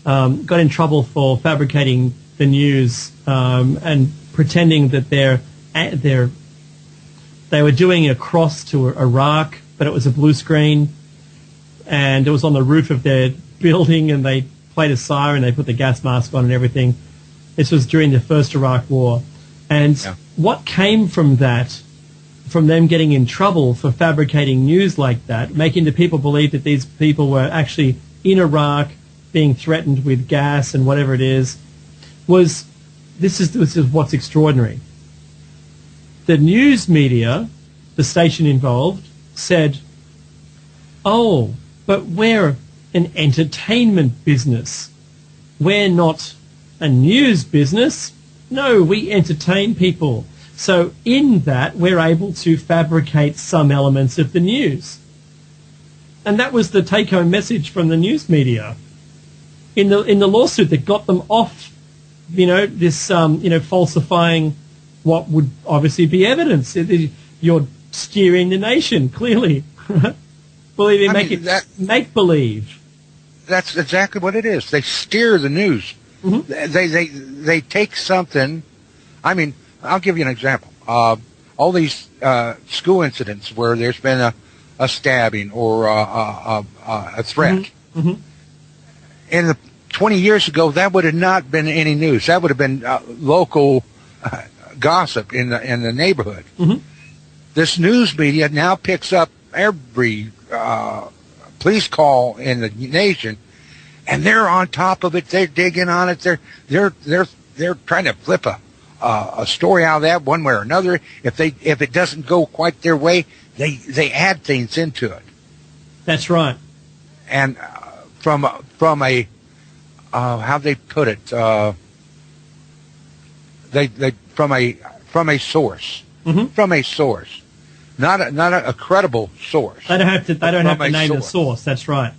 got in trouble for fabricating the news and pretending that they were doing a cross to Iraq, but it was a blue screen, and it was on the roof of their building, and they played a siren, they put the gas mask on and everything. This was during the first Iraq War. And what came from that, from them getting in trouble for fabricating news like that, making the people believe that these people were actually in Iraq being threatened with gas and whatever it is, was this is what's extraordinary. The news media, the station involved, said, "Oh, but we're an entertainment business. We're not a news business. No, we entertain people. So in that, we're able to fabricate some elements of the news." And that was the take-home message from the news media in the lawsuit that got them off, this, falsifying what would obviously be evidence. You're steering the nation, clearly. Make believe. That's exactly what it is. They steer the news. Mm-hmm. They take something. I mean, I'll give you an example. All these school incidents where there's been a stabbing or a threat. Mm-hmm. In the 20 years ago, that would have not been any news. That would have been local gossip in the neighborhood. Mm-hmm. This news media now picks up every police call in the nation, and they're on top of it. They're digging on it. They're trying to flip a story out of that one way or another. If it doesn't go quite their way, they add things into it. That's right. And from a how they put it, they from a source, mm-hmm. from a source, not a credible source. They don't have to name the source. That's right.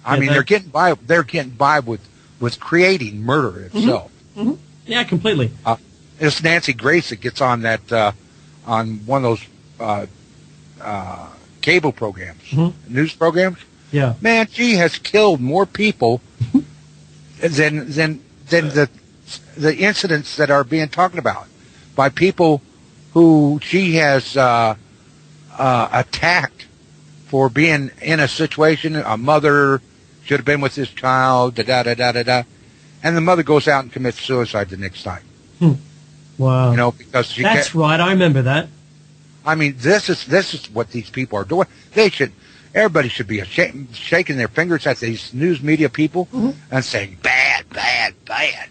I mean, they're getting by with creating murder itself. Mm-hmm. Mm-hmm. Yeah, completely. It's Nancy Grace that gets on that on one of those cable programs, mm-hmm. news programs. Yeah, man, she has killed more people than the incidents that are being talked about by people who she has attacked for being in a situation. A mother should have been with this child, and the mother goes out and commits suicide the next night. Wow. Because she That's right. I remember that. I mean, this is what these people are doing. Everybody should be shaking their fingers at these news media people mm-hmm. and saying, bad, bad, bad.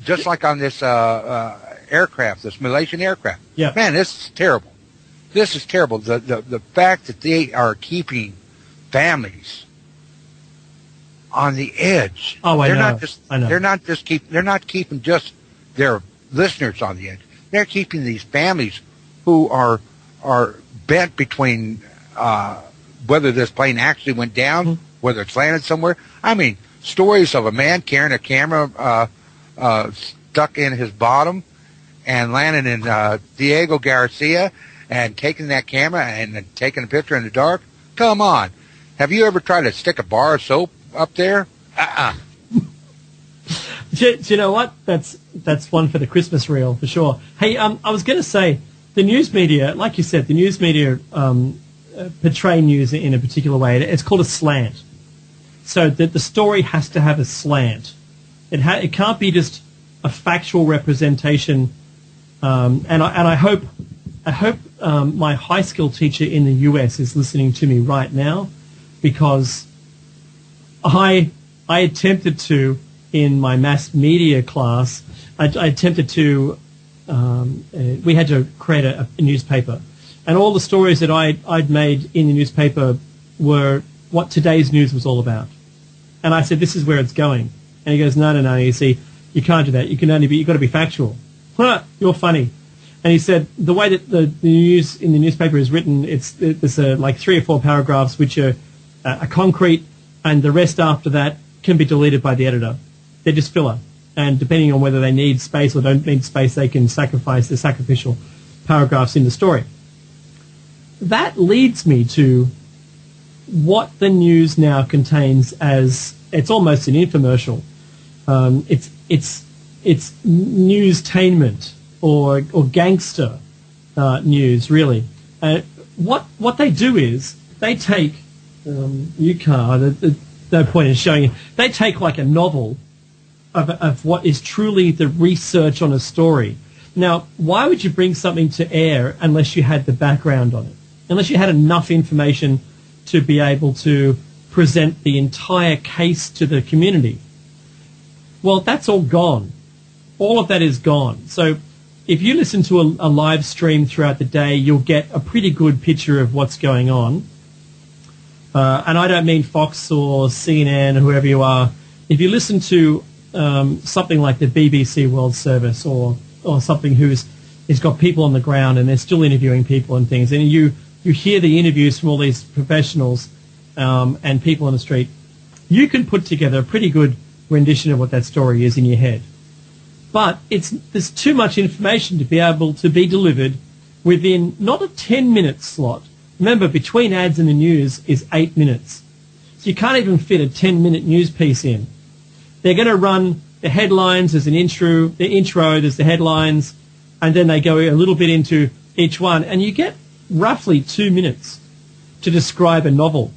Just like on this aircraft, this Malaysian aircraft. Yeah. Man, this is terrible. This is terrible. The fact that they are keeping families on the edge. Oh, I know. I know. They're not keeping just their listeners on the edge. They're keeping these families who are bent between whether this plane actually went down, mm-hmm. whether it's landed somewhere. I mean, stories of a man carrying a camera stuck in his bottom and landing in Diego Garcia and taking that camera and taking a picture in the dark. Come on. Have you ever tried to stick a bar of soap up there? Do you know what? That's one for the Christmas reel for sure. Hey, I was going to say, the news media, like you said, the news media portray news in a particular way. It's called a slant. So the story has to have a slant. It can't be just a factual representation. And I hope my high school teacher in the US is listening to me right now, because I attempted to, in my mass media class, I attempted to we had to create a newspaper. And all the stories that I'd made in the newspaper were what today's news was all about. And I said, this is where it's going. And he goes, no, you see, you can't do that. You've got to be factual. You're funny. And he said, the way that the news in the newspaper is written, there's like 3 or 4 paragraphs which are concrete, and the rest after that can be deleted by the editor. They're just filler. And depending on whether they need space or don't need space, they can sacrifice the sacrificial paragraphs in the story. That leads me to what the news now contains as, it's almost an infomercial. It's newstainment or gangster news, really. What they do is they take no point in showing it. They take like a novel of what is truly the research on a story. Now, why would you bring something to air unless you had the background on it? Unless you had enough information to be able to present the entire case to the community? Well, that's all gone. All of that is gone. So if you listen to a live stream throughout the day, you'll get a pretty good picture of what's going on. And I don't mean Fox or CNN or whoever you are. If you listen to something like the BBC World Service or something who's got people on the ground and they're still interviewing people and things, and you hear the interviews from all these professionals and people on the street, you can put together a pretty good rendition of what that story is in your head. But there's too much information to be able to be delivered within not a 10-minute slot. Remember, between ads and the news is 8 minutes. So you can't even fit a 10-minute news piece in. They're going to run the headlines as an intro, there's the headlines, and then they go a little bit into each one, and you get roughly 2 minutes to describe a novel.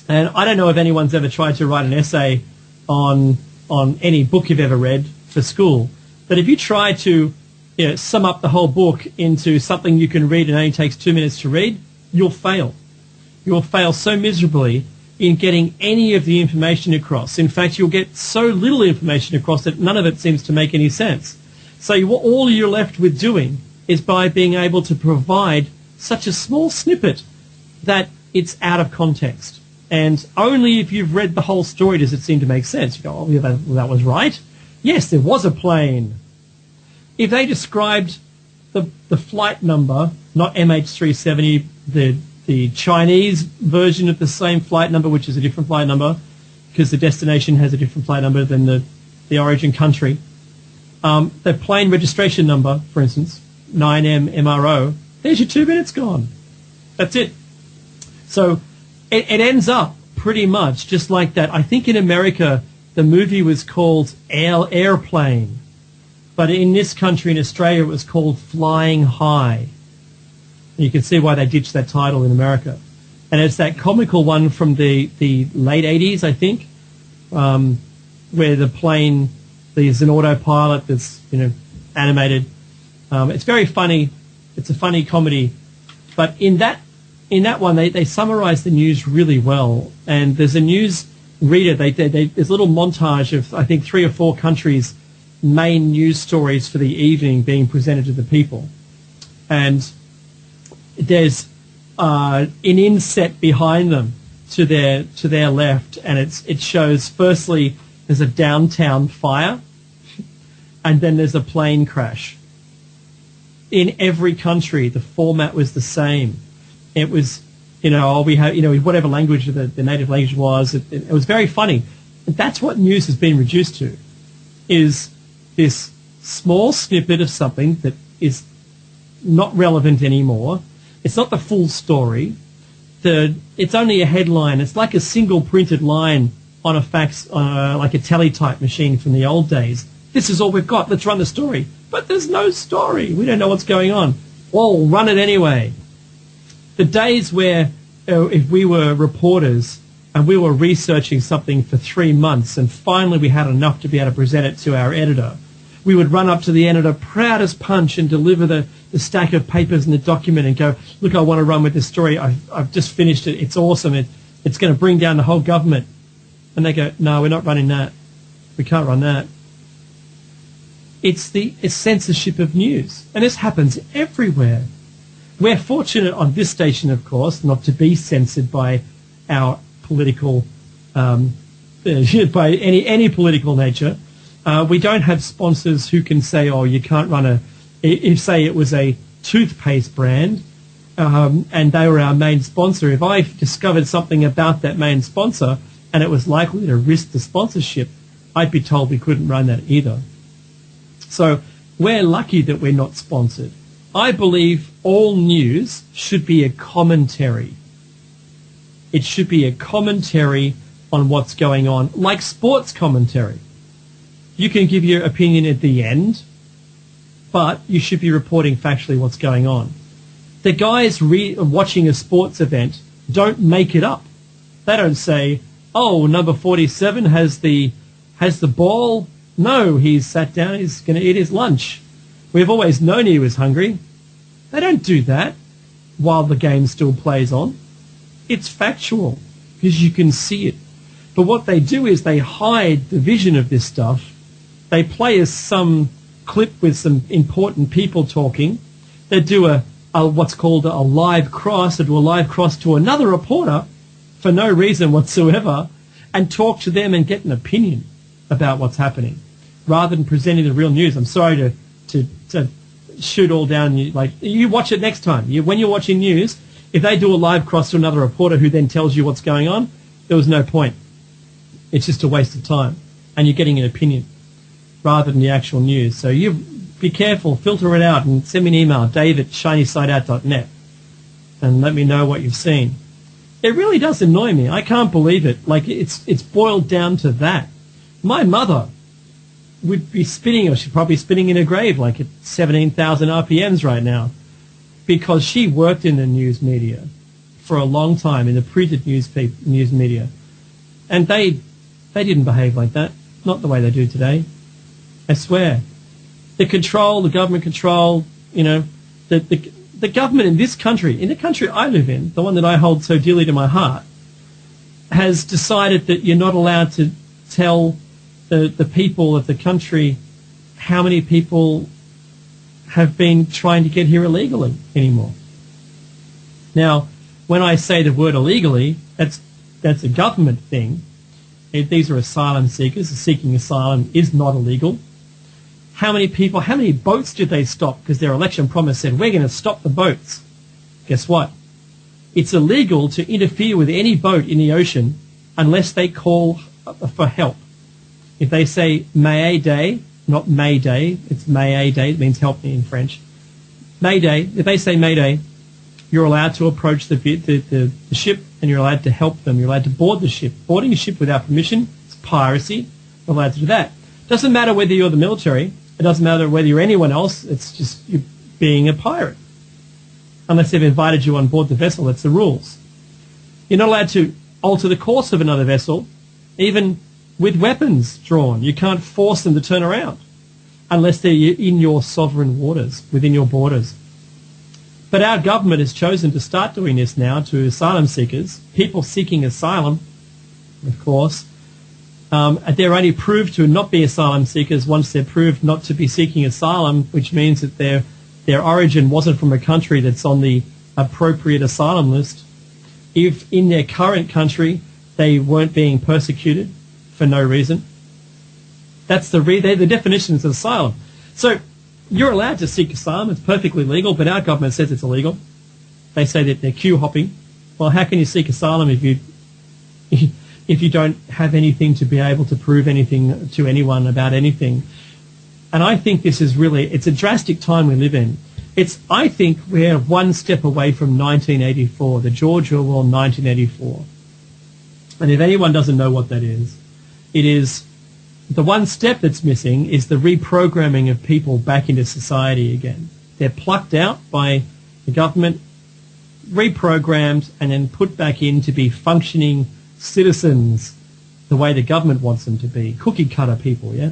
And I don't know if anyone's ever tried to write an essay on any book you've ever read for school, but if you try to sum up the whole book into something you can read and only takes 2 minutes to read, you'll fail. You'll fail so miserably in getting any of the information across. In fact, you'll get so little information across that none of it seems to make any sense. So all you're left with doing is by being able to provide such a small snippet that it's out of context. And only if you've read the whole story does it seem to make sense. You go, oh, yeah, that was right. Yes, there was a plane. If they described the flight number, not MH370, the Chinese version of the same flight number, which is a different flight number, because the destination has a different flight number than the origin country. The plane registration number, for instance, 9M MRO, there's your 2 minutes gone. That's it. So it ends up pretty much just like that. I think in America, the movie was called Airplane. But in this country, in Australia, it was called Flying High. And you can see why they ditched that title in America. And it's that comical one from the late 80s, I think, where the plane, there's an autopilot that's, animated. It's very funny. It's a funny comedy. But in that one, they summarize the news really well. And there's a news reader. There's a little montage of, I think, 3 or 4 countries' main news stories for the evening being presented to the people. And there's an inset behind them to their left, and it shows, firstly, there's a downtown fire, and then there's a plane crash. In every country, the format was the same. It was, whatever language the native language was, it was very funny. And that's what news has been reduced to, is this small snippet of something that is not relevant anymore. It's not the full story. It's only a headline. It's like a single printed line on a fax, like a teletype machine from the old days. This is all we've got. Let's run the story. But there's no story. We don't know what's going on. Well, run it anyway. The days where if we were reporters and we were researching something for 3 months and finally we had enough to be able to present it to our editor, we would run up to the editor proud as punch and deliver the stack of papers and the document and go, look, I want to run with this story. I've just finished it. It's awesome. It's going to bring down the whole government. And they go, no, we're not running that. We can't run that. It's the censorship of news. And this happens everywhere. We're fortunate on this station, of course, not to be censored by our political, by any political nature. We don't have sponsors who can say, oh, you can't run if say it was a toothpaste brand, and they were our main sponsor. If I discovered something about that main sponsor and it was likely to risk the sponsorship, I'd be told we couldn't run that either. So we're lucky that we're not sponsored. I believe all news should be a commentary. It should be a commentary on what's going on, like sports commentary. You can give your opinion at the end, but you should be reporting factually what's going on. The guys watching a sports event don't make it up. They don't say, oh, number 47 has the ball. No, he's sat down, he's going to eat his lunch. We've always known he was hungry. They don't do that while the game still plays on. It's factual because you can see it. But what they do is they hide the vision of this stuff. They play us some clip with some important people talking. They do a what's called a live cross. They do a live cross to another reporter for no reason whatsoever and talk to them and get an opinion about what's happening rather than presenting the real news. I'm sorry to shoot all down. You watch it next time. When you're watching news, if they do a live cross to another reporter who then tells you what's going on, there was no point. It's just a waste of time and you're getting an opinion rather than the actual news. So you be careful, filter it out and send me an email, dave@shinysideout.net, and let me know what you've seen. It really does annoy me. I can't believe it. Like it's boiled down to that. My mother would be spinning, or she's probably spinning in her grave like at 17,000 RPMs right now, because she worked in the news media for a long time, in the printed news media. And they didn't behave like that. Not the way they do today. I swear. The government control, the government in this country, in the country I live in, the one that I hold so dearly to my heart, has decided that you're not allowed to tell the people of the country how many people have been trying to get here illegally anymore. Now, when I say the word illegally, that's a government thing. These are asylum seekers. Seeking asylum is not illegal. How many boats did they stop? Because their election promise said, we're going to stop the boats. Guess what? It's illegal to interfere with any boat in the ocean unless they call for help. If they say Mayday, not Mayday, it's Mayday, it means help me in French. Mayday, if they say Mayday, you're allowed to approach the ship and you're allowed to help them. You're allowed to board the ship. Boarding a ship without permission is piracy. You're allowed to do that. Doesn't matter whether you're the military. It doesn't matter whether you're anyone else. It's just you being a pirate. Unless they've invited you on board the vessel. That's the rules. You're not allowed to alter the course of another vessel, even with weapons drawn. You can't force them to turn around unless they're in your sovereign waters, within your borders. But our government has chosen to start doing this now to asylum seekers, people seeking asylum, of course. They're only proved to not be asylum seekers once they're proved not to be seeking asylum, which means that their origin wasn't from a country that's on the appropriate asylum list. If in their current country they weren't being persecuted for no reason. That's they're the definitions of asylum. So you're allowed to seek asylum. It's perfectly legal, but our government says it's illegal. They say that they're queue hopping. Well, how can you seek asylum if you don't have anything to be able to prove anything to anyone about anything? And I think this is it's a drastic time we live in. I think we're one step away from 1984, the George Orwell 1984. And if anyone doesn't know what that is, it is the one step that's missing is the reprogramming of people back into society again. They're plucked out by the government, reprogrammed, and then put back in to be functioning citizens the way the government wants them to be. Cookie cutter people, yeah?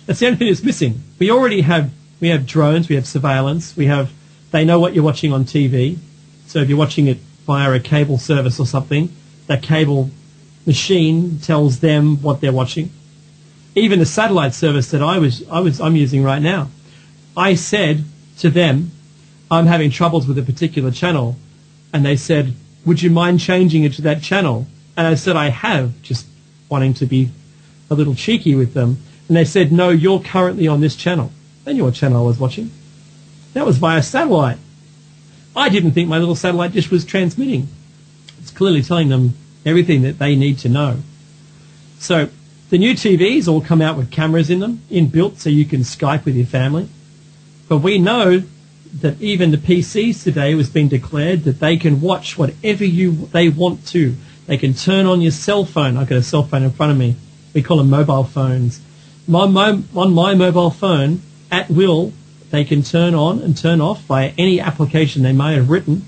That's the only thing that's missing. We have drones, we have surveillance, they know what you're watching on TV. So if you're watching it via a cable service or something, that cable machine tells them what they're watching. even the satellite service that I'm using right now, I said to them, I'm having troubles with a particular channel, and they said, would you mind changing it to that channel? And I said, I have, just wanting to be a little cheeky with them. And they said, no, you're currently on this channel. They knew what channel I was watching. That was via satellite. I didn't think my little satellite dish was transmitting. It's clearly telling them everything that they need to know. So the new TVs all come out with cameras in them, inbuilt, so you can Skype with your family. But we know that even the PCs today was being declared that they can watch whatever they want to. They can turn on your cell phone. I've got a cell phone in front of me. We call them mobile phones. On my mobile phone, at will, they can turn on and turn off via any application they may have written.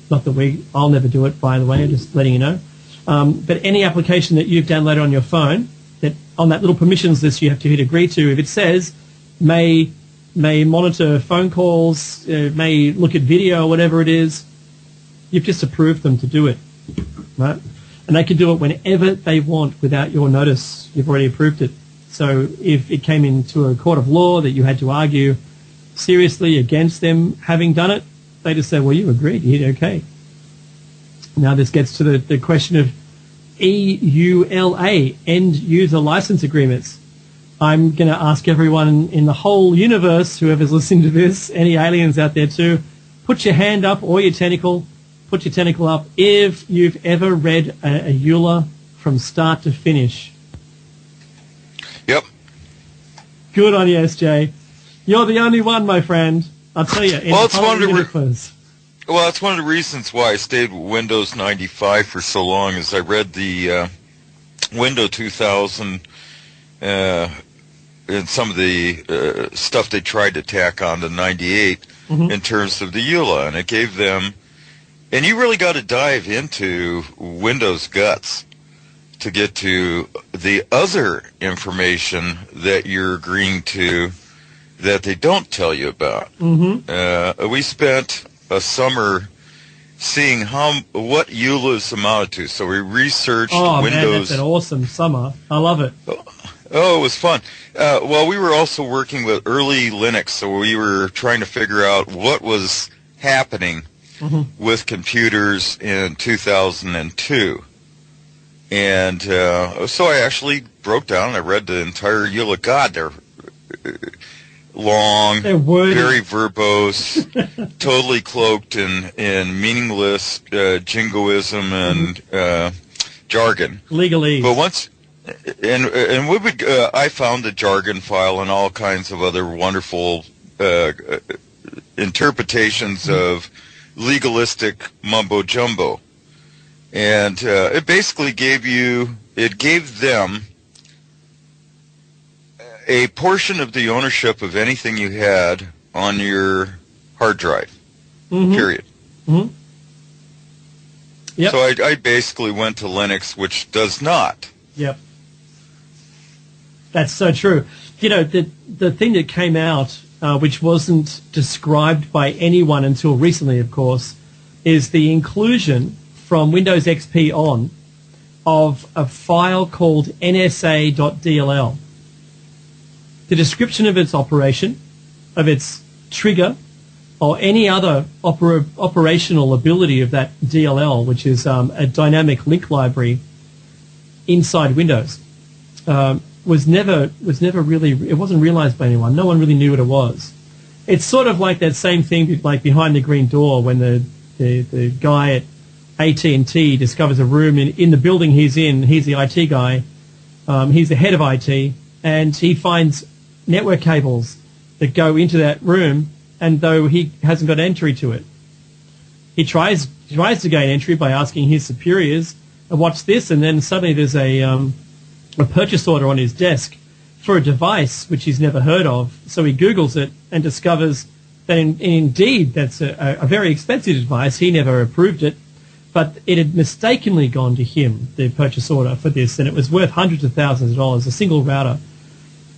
Not that I'll never do it, by the way, I'm just letting you know. But any application that you've downloaded on your phone, that on that little permissions list you have to hit agree to, if it says may monitor phone calls, may look at video or whatever it is, you've just approved them to do it, right? And they can do it whenever they want without your notice. You've already approved it. So if it came into a court of law that you had to argue seriously against them having done it, they just say, well, you agreed, you hit okay. Now this gets to the question of EULA, End User License Agreements. I'm going to ask everyone in the whole universe, whoever's listening to this, any aliens out there too, put your hand up or your tentacle, put your tentacle up if you've ever read a EULA from start to finish. Yep. Good on you, SJ. You're the only one, my friend. I'll tell you. Well, it's one of the reasons why I stayed with Windows 95 for so long is I read the Windows 2000 and some of the stuff they tried to tack on to 98 in terms of the EULA, and it gave them, and you really got to dive into Windows guts to get to the other information that you're agreeing to that they don't tell you about. We spent a summer seeing what EULAs amounted to, so we researched Windows. Man, that's an awesome summer. I love it. Oh, it was fun. Well, we were also working with early Linux, so we were trying to figure out what was happening with computers in 2002. And so I actually broke down and I read the entire EULA. God, they're long, very verbose, totally cloaked in meaningless jingoism and jargon. Legalese. But once... And we would, I found the jargon file and all kinds of other wonderful interpretations of legalistic mumbo jumbo, and it basically gave them a portion of the ownership of anything you had on your hard drive. Period. Yep. So I basically went to Linux, which does not. Yep. That's so true. You know, the thing that came out, which wasn't described by anyone until recently, of course, is the inclusion from Windows XP on of a file called nsa.dll. The description of its operation, of its trigger, or any other operational ability of that DLL, which is a dynamic link library inside Windows, was never really, it wasn't realized by anyone. No one really knew what it was. It's sort of like that same thing like behind the green door when the guy at AT&T discovers a room in the building he's in. He's the IT guy. He's the head of IT, and he finds network cables that go into that room, and though he hasn't got entry to it, he tries to gain entry by asking his superiors, what's this? And then suddenly there's a purchase order on his desk for a device which he's never heard of. So he Googles it and discovers that indeed that's a very expensive device. He never approved it, but it had mistakenly gone to him, the purchase order for this, and it was worth hundreds of thousands of dollars, a single router.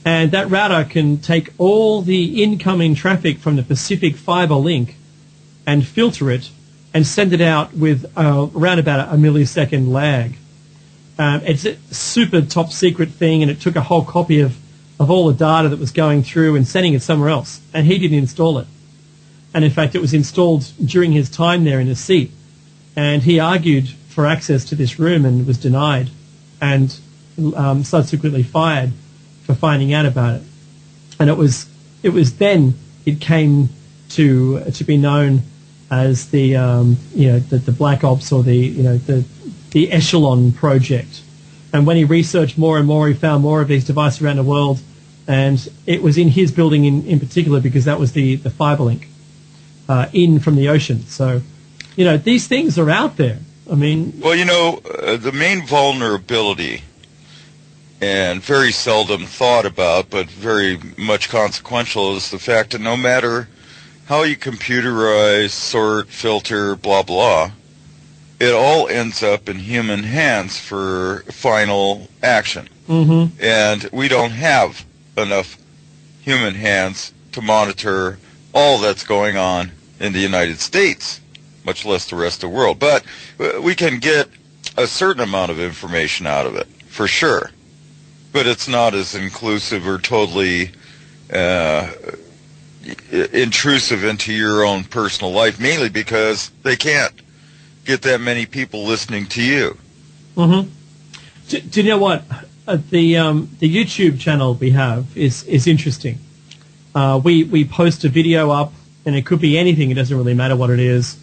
And that router can take all the incoming traffic from the Pacific Fiber link and filter it and send it out with around about a millisecond lag. It's a super top secret thing, and it took a whole copy of all the data that was going through and sending it somewhere else, and he didn't install it. And in fact, it was installed during his time there in his seat, and he argued for access to this room and was denied, and subsequently fired for finding out about it. And it was then it came to be known as the the Black Ops, or the Echelon project. And when he researched more and more, he found more of these devices around the world, and it was in his building in particular, because that was the fiber link in from the ocean. So, these things are out there. I mean, well, the main vulnerability, and very seldom thought about, but very much consequential, is the fact that no matter how you computerize, sort, filter, blah, blah, it all ends up in human hands for final action. Mm-hmm. And we don't have enough human hands to monitor all that's going on in the United States, much less the rest of the world. But we can get a certain amount of information out of it, for sure. But it's not as inclusive or totally intrusive into your own personal life, mainly because they can't get that many people listening to you. Mm-hmm. Do you know what? The YouTube channel we have is interesting. We post a video up, and it could be anything. It doesn't really matter what it is.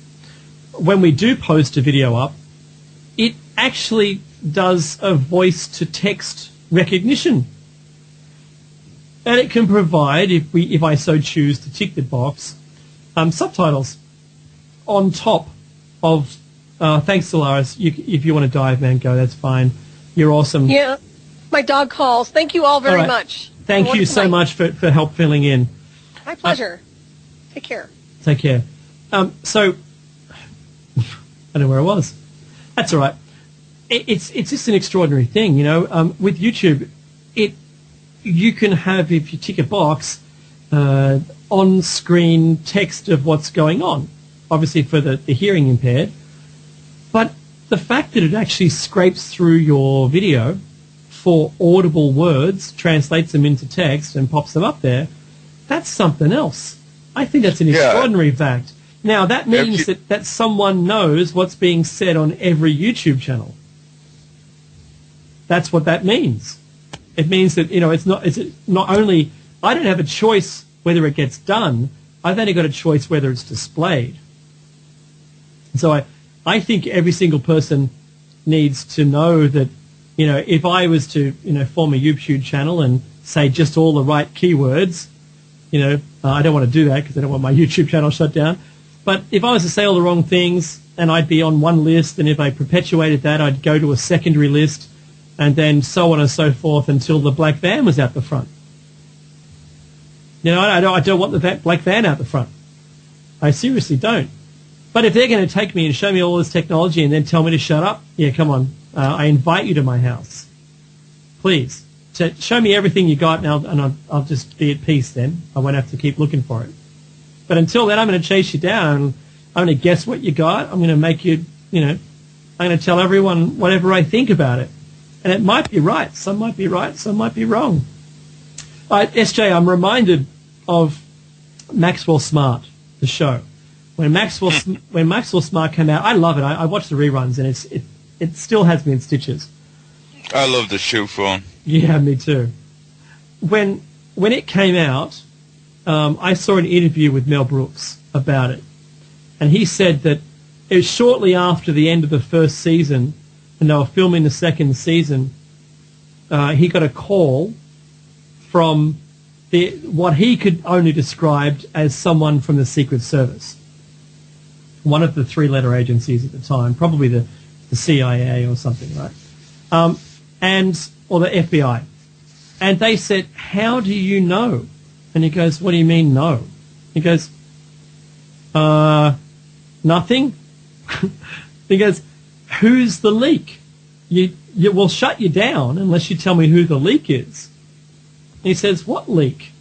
When we do post a video up, it actually does a voice-to-text recognition. And it can provide, if I so choose to tick the box, subtitles on top of. Thanks, Solaris. If you want to dive, man, go. That's fine. You're awesome. Yeah, my dog calls. Thank you all very much. Thank you so much for help filling in. My pleasure. Take care. Take care. So, I don't know where I was. That's all right. It's just an extraordinary thing, with YouTube. You can have, if you tick a box, on-screen text of what's going on, obviously for the hearing impaired. But the fact that it actually scrapes through your video for audible words, translates them into text, and pops them up there, that's something else. I think that's an extraordinary fact. Now, that means that someone knows what's being said on every YouTube channel. That's what that means. It means that, it's not only, I don't have a choice whether it gets done, I've only got a choice whether it's displayed. So I think every single person needs to know that, if I was to, form a YouTube channel and say just all the right keywords, I don't want to do that because I don't want my YouTube channel shut down. But if I was to say all the wrong things, and I'd be on one list, and if I perpetuated that, I'd go to a secondary list, and then so on and so forth until the black van was out the front. I don't want the black van out the front. I seriously don't. But if they're going to take me and show me all this technology and then tell me to shut up, yeah, come on. I invite you to my house. Please. Show me everything you got, and I'll just be at peace then. I won't have to keep looking for it. But until then, I'm going to chase you down. I'm going to guess what you got. I'm going to make you, I'm going to tell everyone whatever I think about it. And it might be right. Some might be right. Some might be wrong. SJ, I'm reminded of Maxwell Smart, the show. When Maxwell Smart came out, I love it. I watch the reruns, and it still has me in stitches. I love the shoe phone. Yeah, me too. When it came out, I saw an interview with Mel Brooks about it, and he said that it was shortly after the end of the first season, and they were filming the second season, he got a call from what he could only describe as someone from the Secret Service, one of the three-letter agencies at the time, probably the CIA or something, right? Or the FBI. And they said, how do you know? And he goes, what do you mean, no? He goes, nothing. He goes, who's the leak? We'll shut you down unless you tell me who the leak is. And he says, what leak?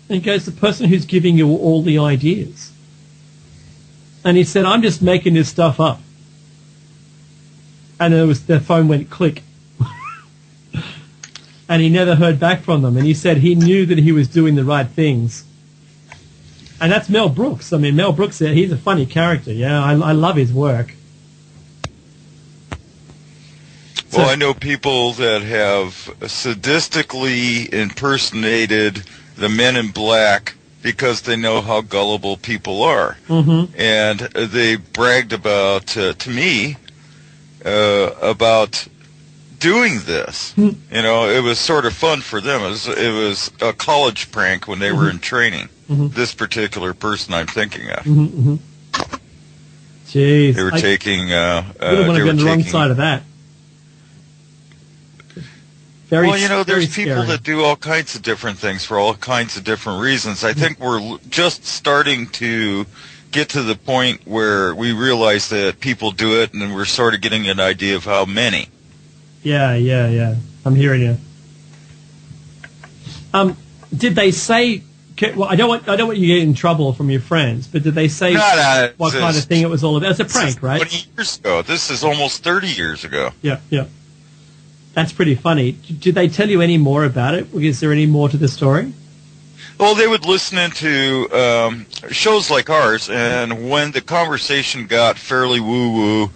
And he goes, the person who's giving you all the ideas. And he said, I'm just making this stuff up. and the phone went click. And he never heard back from them. And he said he knew that he was doing the right things. And that's Mel Brooks. I mean, Mel Brooks, he's a funny character. Yeah, I love his work. Well, I know people that have sadistically impersonated the Men in Black because they know how gullible people are. Mm-hmm. And they bragged about, to me, about doing this. You know, it was sort of fun for them. It was a college prank when they were in training. This particular person I'm thinking of. Jeez. They were taking... I wouldn't want to be on the wrong side of that. Well, you know, there's people that do all kinds of different things for all kinds of different reasons. I think we're just starting to get to the point where we realize that people do it, and we're sort of getting an idea of how many. Yeah. I'm hearing you. Did they say? Well, I don't want you to get in trouble from your friends, but did they say what kind of thing it was all about? It's a prank, right? 20 years ago. This is almost 30 years ago. Yeah. That's pretty funny. Did they tell you any more about it? Is there any more to the story? Well, they would listen into shows like ours, and when the conversation got fairly woo-woo,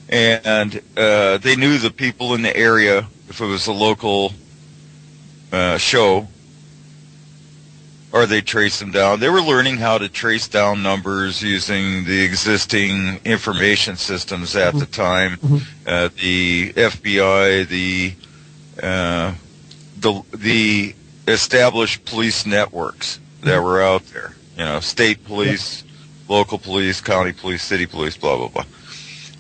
and they knew the people in the area, if it was a local show, or they traced them down. They were learning how to trace down numbers using the existing information systems at the time. The FBI, the established police networks that were out there. You know, state police, local police, county police, city police, blah, blah, blah.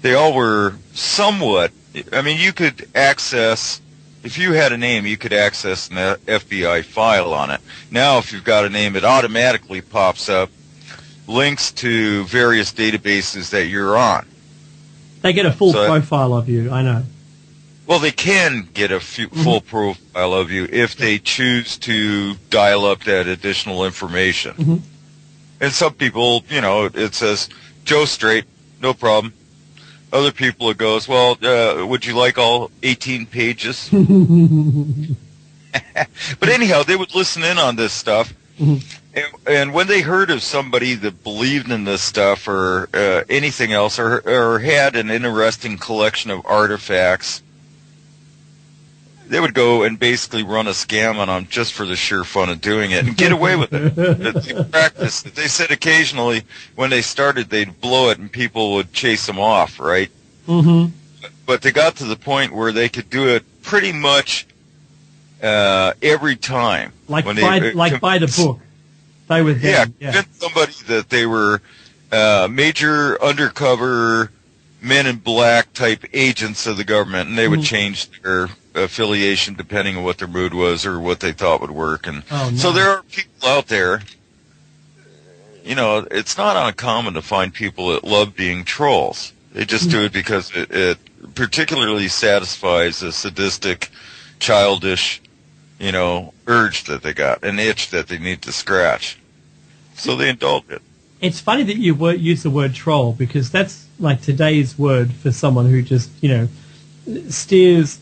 They all were somewhat, I mean, you could access, if you had a name, you could access an FBI file on it. Now, if you've got a name, it automatically pops up links to various databases that you're on. They get a full profile of you, I know. Well, they can get a full profile of you if they choose to dial up that additional information. And some people, you know, it says, Joe Straight, no problem. Other people, it goes, well, would you like all 18 pages? But anyhow, they would listen in on this stuff. And when they heard of somebody that believed in this stuff or anything else or had an interesting collection of artifacts, they would go and basically run a scam on them just for the sheer fun of doing it and get away with it. They practiced it. They said occasionally when they started they'd blow it and people would chase them off, right? But they got to the point where they could do it pretty much every time. Like by the book. They were them. Convince somebody that they were major undercover men in black type agents of the government, and they would change their affiliation depending on what their mood was or what they thought would work. And so there are people out there, you know, it's not uncommon to find people that love being trolls. They just do it because it particularly satisfies a sadistic, childish, you know, urge that they got, an itch that they need to scratch. So they indulge it. It's funny that you use the word troll, because that's like today's word for someone who just, you know, steers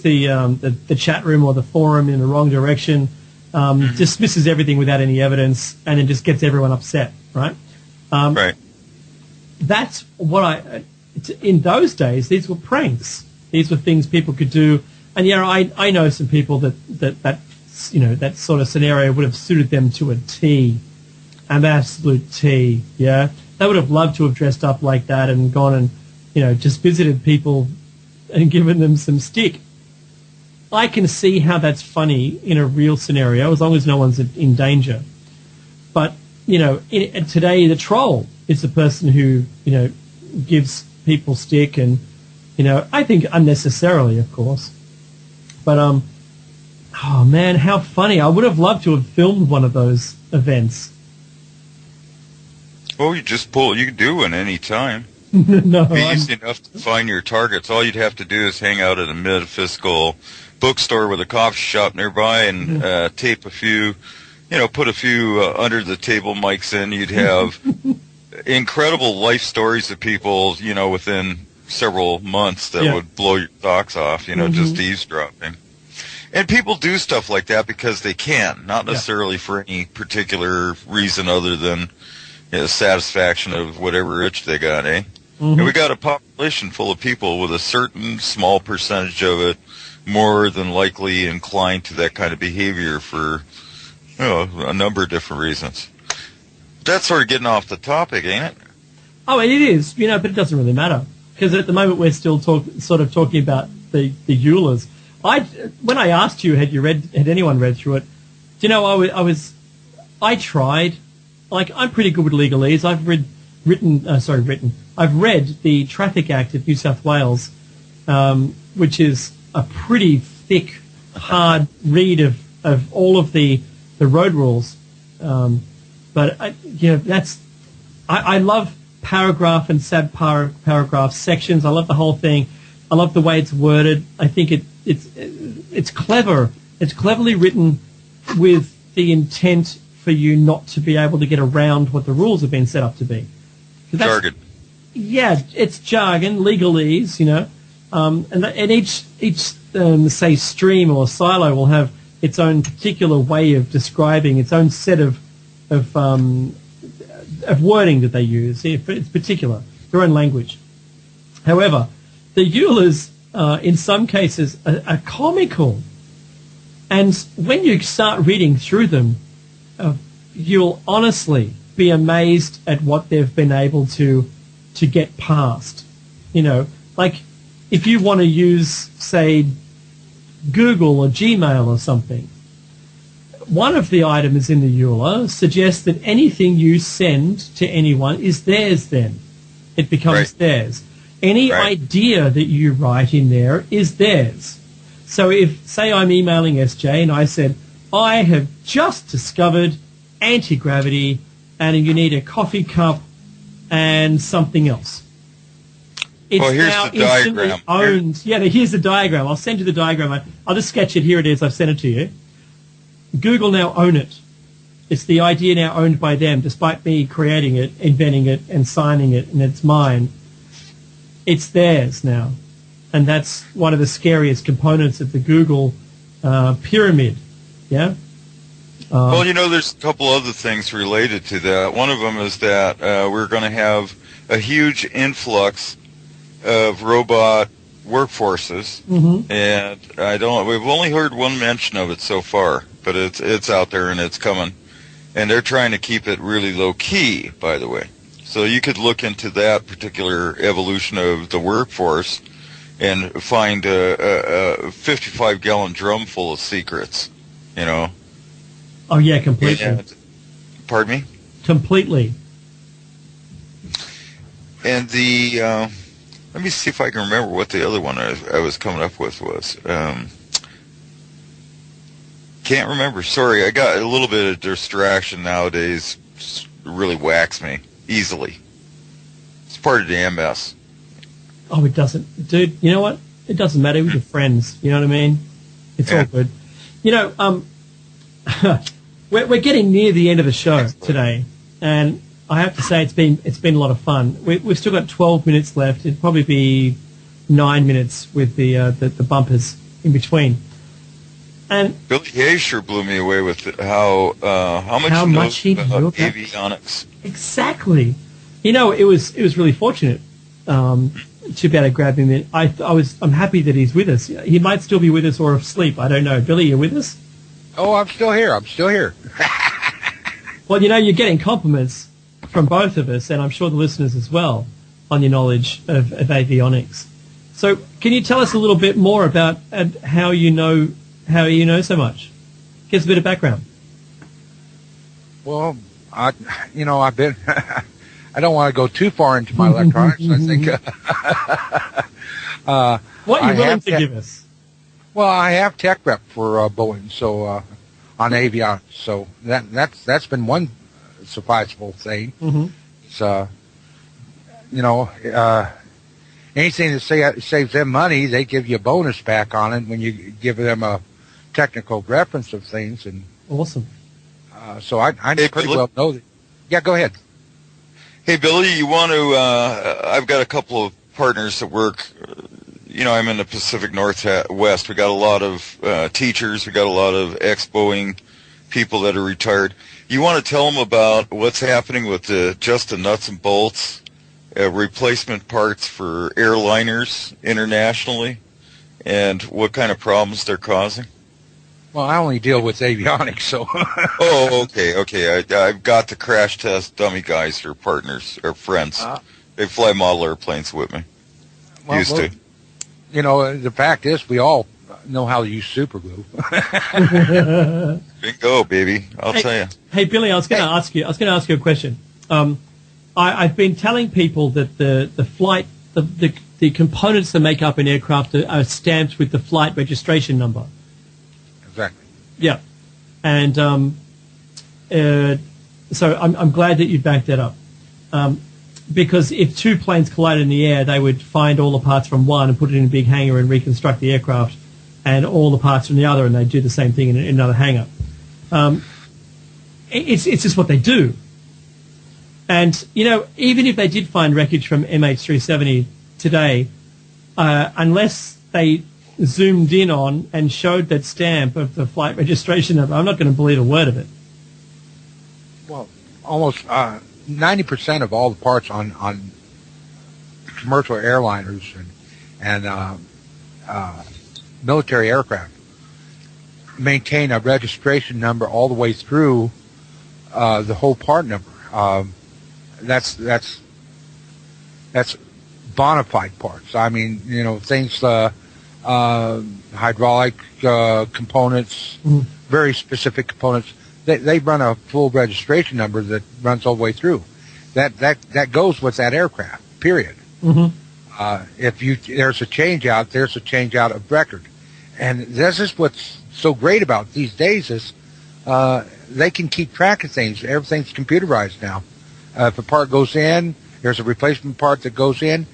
the chat room or the forum in the wrong direction, dismisses everything without any evidence, and then just gets everyone upset, right? Right. That's what in those days, these were pranks. These were things people could do. And yeah, I know some people that you know, that sort of scenario would have suited them to a T, an absolute T. Yeah, they would have loved to have dressed up like that and gone and, you know, just visited people and given them some stick. I can see how that's funny in a real scenario as long as no one's in danger. But, you know, today the troll is the person who, you know, gives people stick and, you know, I think unnecessarily, of course. But, oh man, how funny. I would have loved to have filmed one of those events. Well, you can do one any time. No, It'd be easy enough to find your targets. All you'd have to do is hang out at a metaphysical bookstore with a coffee shop nearby and tape a few, you know, put a few under the table mics in. You'd have incredible life stories of people, you know, within several months that would blow your socks off, just eavesdropping. And people do stuff like that because they can, not necessarily for any particular reason other than satisfaction of whatever itch they got, eh? And we got a population full of people with a certain small percentage of it more than likely inclined to that kind of behavior for a number of different reasons. That's sort of getting off the topic, ain't it? Oh, it is, but it doesn't really matter because at the moment we're still talking about the Eulers. When I asked you, had anyone read through it? Do you know, I tried. Like, I'm pretty good with legalese. I've read the Traffic Act of New South Wales, which is a pretty thick, hard read of all of the road rules. But I love paragraph and sub-paragraph sections. I love the whole thing. I love the way it's worded. I think it's clever. It's cleverly written with the intent for you not to be able to get around what the rules have been set up to be. Jargon. Yeah, it's jargon, legalese, and each say stream or silo will have its own particular way of describing its own set of wording that they use. It's particular, their own language. However, the Eulers, in some cases, are comical. And when you start reading through them, you'll honestly be amazed at what they've been able to get past. Like if you want to use, say, Google or Gmail or something, one of the items in the Euler suggests that anything you send to anyone is theirs then. It becomes theirs. Any idea that you write in there is theirs. So if, say, I'm emailing SJ and I said, I have just discovered anti-gravity and you need a coffee cup and something else. It's here's now the instantly diagram. owned. Here's the diagram. I'll send you the diagram. I'll just sketch it. Here it is. I've sent it to you. Google now own it. It's the idea now owned by them, despite me creating it, inventing it, and signing it, and it's mine. It's theirs now. And that's one of the scariest components of the Google pyramid. Yeah? Well, there's a couple other things related to that. One of them is that we're going to have a huge influx of robot workforces, and we've only heard one mention of it so far, but it's out there and it's coming, and they're trying to keep it really low key, by the way. So you could look into that particular evolution of the workforce and find a 55-gallon drum full of secrets, Oh, yeah, completely. Pardon me? Completely. And let me see if I can remember what the other one I was coming up with was. Can't remember. Sorry, I got a little bit of distraction nowadays. Really whacks me easily. It's part of the MS. Oh, it doesn't. Dude, you know what? It doesn't matter with your friends. You know what I mean? It's all good. We're getting near the end of the show today, and I have to say it's been a lot of fun. We've still got 12 minutes left. It'd probably be 9 minutes with the bumpers in between. And Billy Hayes sure blew me away with how much he knows about avionics. Exactly. It was really fortunate to be able to grab him. I'm happy that he's with us. He might still be with us or asleep. I don't know. Billy, you with us? Oh, I'm still here. Well, you're getting compliments from both of us, and I'm sure the listeners as well, on your knowledge of avionics. So can you tell us a little bit more about how you know so much? Give us a bit of background. Well, I've been, I don't want to go too far into my electronics. I think, what are you willing to give us? Well, I have tech rep for Boeing, so on avionics. So that's been one sufficeable thing. It's anything that saves them money, they give you a bonus back on it when you give them a technical reference of things. And awesome. So I pretty well know that. Yeah, go ahead. Hey, Billy, you want to? I've got a couple of partners that work. I'm in the Pacific Northwest. We got a lot of teachers. We got a lot of ex-Boeing people that are retired. You want to tell them about what's happening with just the nuts and bolts replacement parts for airliners internationally, and what kind of problems they're causing? Well, I only deal with avionics, so. Oh, okay. I've got the crash test dummy guys who are partners or friends. They fly model airplanes with me. Used to. The fact is, we all know how to use super glue. Bingo, baby! I'll tell you. Hey, Billy, I was going to ask you a question. I've been telling people that the flight, the components that make up an aircraft are stamped with the flight registration number. Exactly. Yeah, and so I'm glad that you backed that up. Because if two planes collided in the air, they would find all the parts from one and put it in a big hangar and reconstruct the aircraft, and all the parts from the other, and they'd do the same thing in another hangar. It's just what they do. And, even if they did find wreckage from MH370 today, unless they zoomed in on and showed that stamp of the flight registration number, I'm not going to believe a word of it. Well, almost 90% of all the parts on commercial airliners and military aircraft maintain a registration number all the way through the whole part number. That's bona fide parts. I mean, things hydraulic components, very specific components. They run a full registration number that runs all the way through. That goes with that aircraft. Period. If there's a change out, there's a change out of record, and this is what's so great about these days is they can keep track of things. Everything's computerized now. If a part goes in, there's a replacement part that goes in.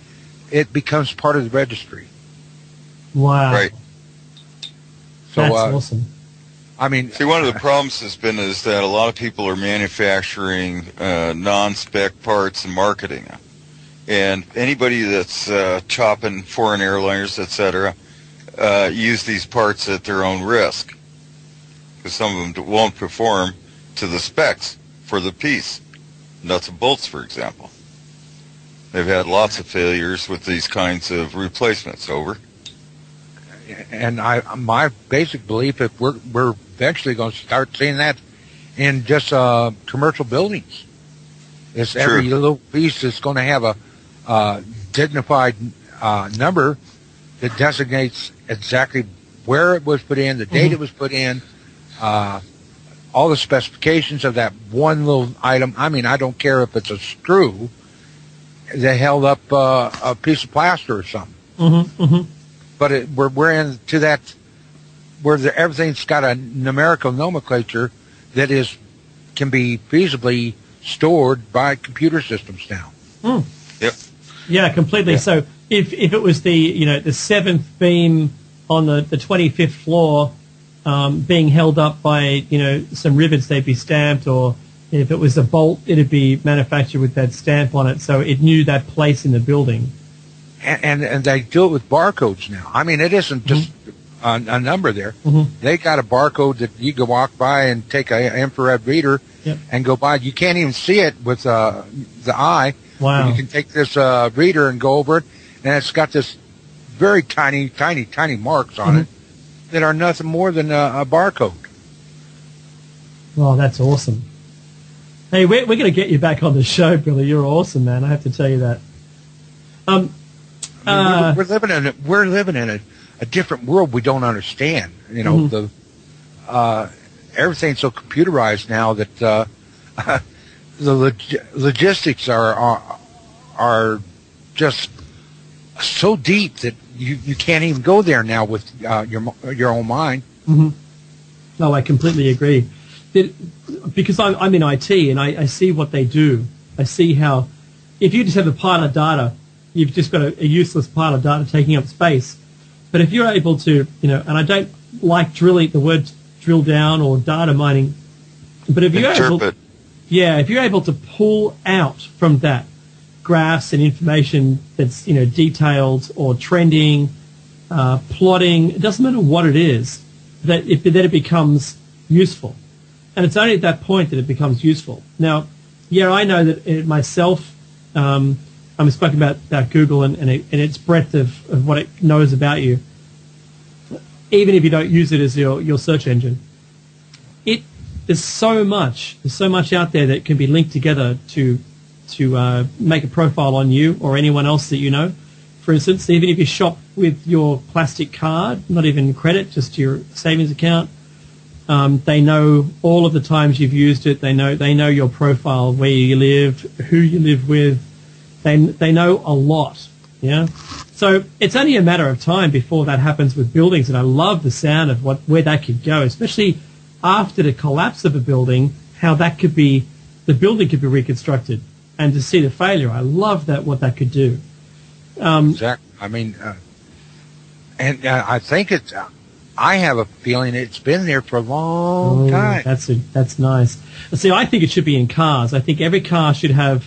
It becomes part of the registry. Wow! Right. So that's awesome. I mean, see, one of the problems is that a lot of people are manufacturing non-spec parts and marketing them. And anybody that's chopping foreign airliners, etc., use these parts at their own risk, because some of them won't perform to the specs for the piece. Nuts and bolts, for example. They've had lots of failures with these kinds of replacements. Over. And my basic belief is we're eventually going to start seeing that in just commercial buildings. It's every little piece is going to have a dignified number that designates exactly where it was put in, the date it was put in, all the specifications of that one little item. I mean, I don't care if it's a screw that held up a piece of plaster or something. But we're into that where everything's got a numerical nomenclature that can be feasibly stored by computer systems now. Yep. Yeah, completely. Yeah. So if it was the seventh beam on the 25th floor being held up by some rivets, they'd be stamped, or if it was a bolt, it'd be manufactured with that stamp on it, so it knew that place in the building. And they do it with barcodes now. I mean, it isn't just a number there. They got a barcode that you can walk by and take an infrared reader and go by. You can't even see it with the eye. Wow. You can take this reader and go over it, and it's got this very tiny marks on it that are nothing more than a barcode. Well, that's awesome. Hey, we're going to get you back on the show, Billy. You're awesome, man. I have to tell you that. We're living in a different world we don't understand. Everything's so computerized now that the logistics are just so deep that you can't even go there now with your own mind. No, I completely agree. Because I'm in IT and I see what they do. I see how if you just have a pile of data, you've just got a useless pile of data taking up space. But if you're able to, and I don't like the word drill down or data mining, but if you're able to pull out from that graphs and information that's, detailed or trending, plotting. It doesn't matter what it is, that it becomes useful. And it's only at that point that it becomes useful. Now, yeah, I know that myself, I'm speaking about Google and its breadth of what it knows about you, even if you don't use it as your search engine. There's so much out there that can be linked together to make a profile on you or anyone else that you know. For instance, even if you shop with your plastic card, not even credit, just your savings account, they know all of the times you've used it. They know your profile, where you live, who you live with. They know a lot. Yeah. So it's only a matter of time before that happens with buildings, and I love the sound of where that could go, especially after the collapse of a building, how the building could be reconstructed, and to see the failure. I love what that could do. Exactly. I mean, I think I have a feeling it's been there for a long time. That's nice. See, I think it should be in cars. I think every car should have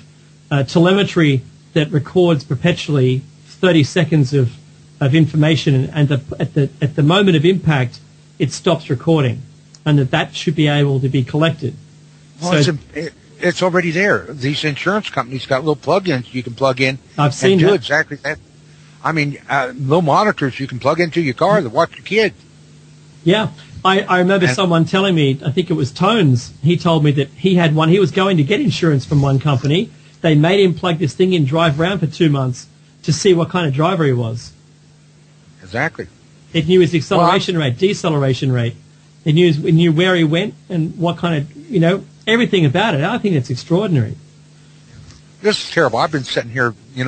telemetry that records perpetually 30 seconds of information, and at the moment of impact, it stops recording, and that should be able to be collected. Well, so, it's already there. These insurance companies got little plug-ins you can plug in. I've seen and do that. Exactly that. I mean, little monitors you can plug into your car that watch your kid. Yeah. I remember someone telling me, I think it was Tones, he told me that he had one. He was going to get insurance from one company. They made him plug this thing in, drive around for 2 months to see what kind of driver he was. Exactly. It knew his acceleration rate, deceleration rate. It knew where he went and what kind of, everything about it. I think it's extraordinary. This is terrible. I've been sitting here, you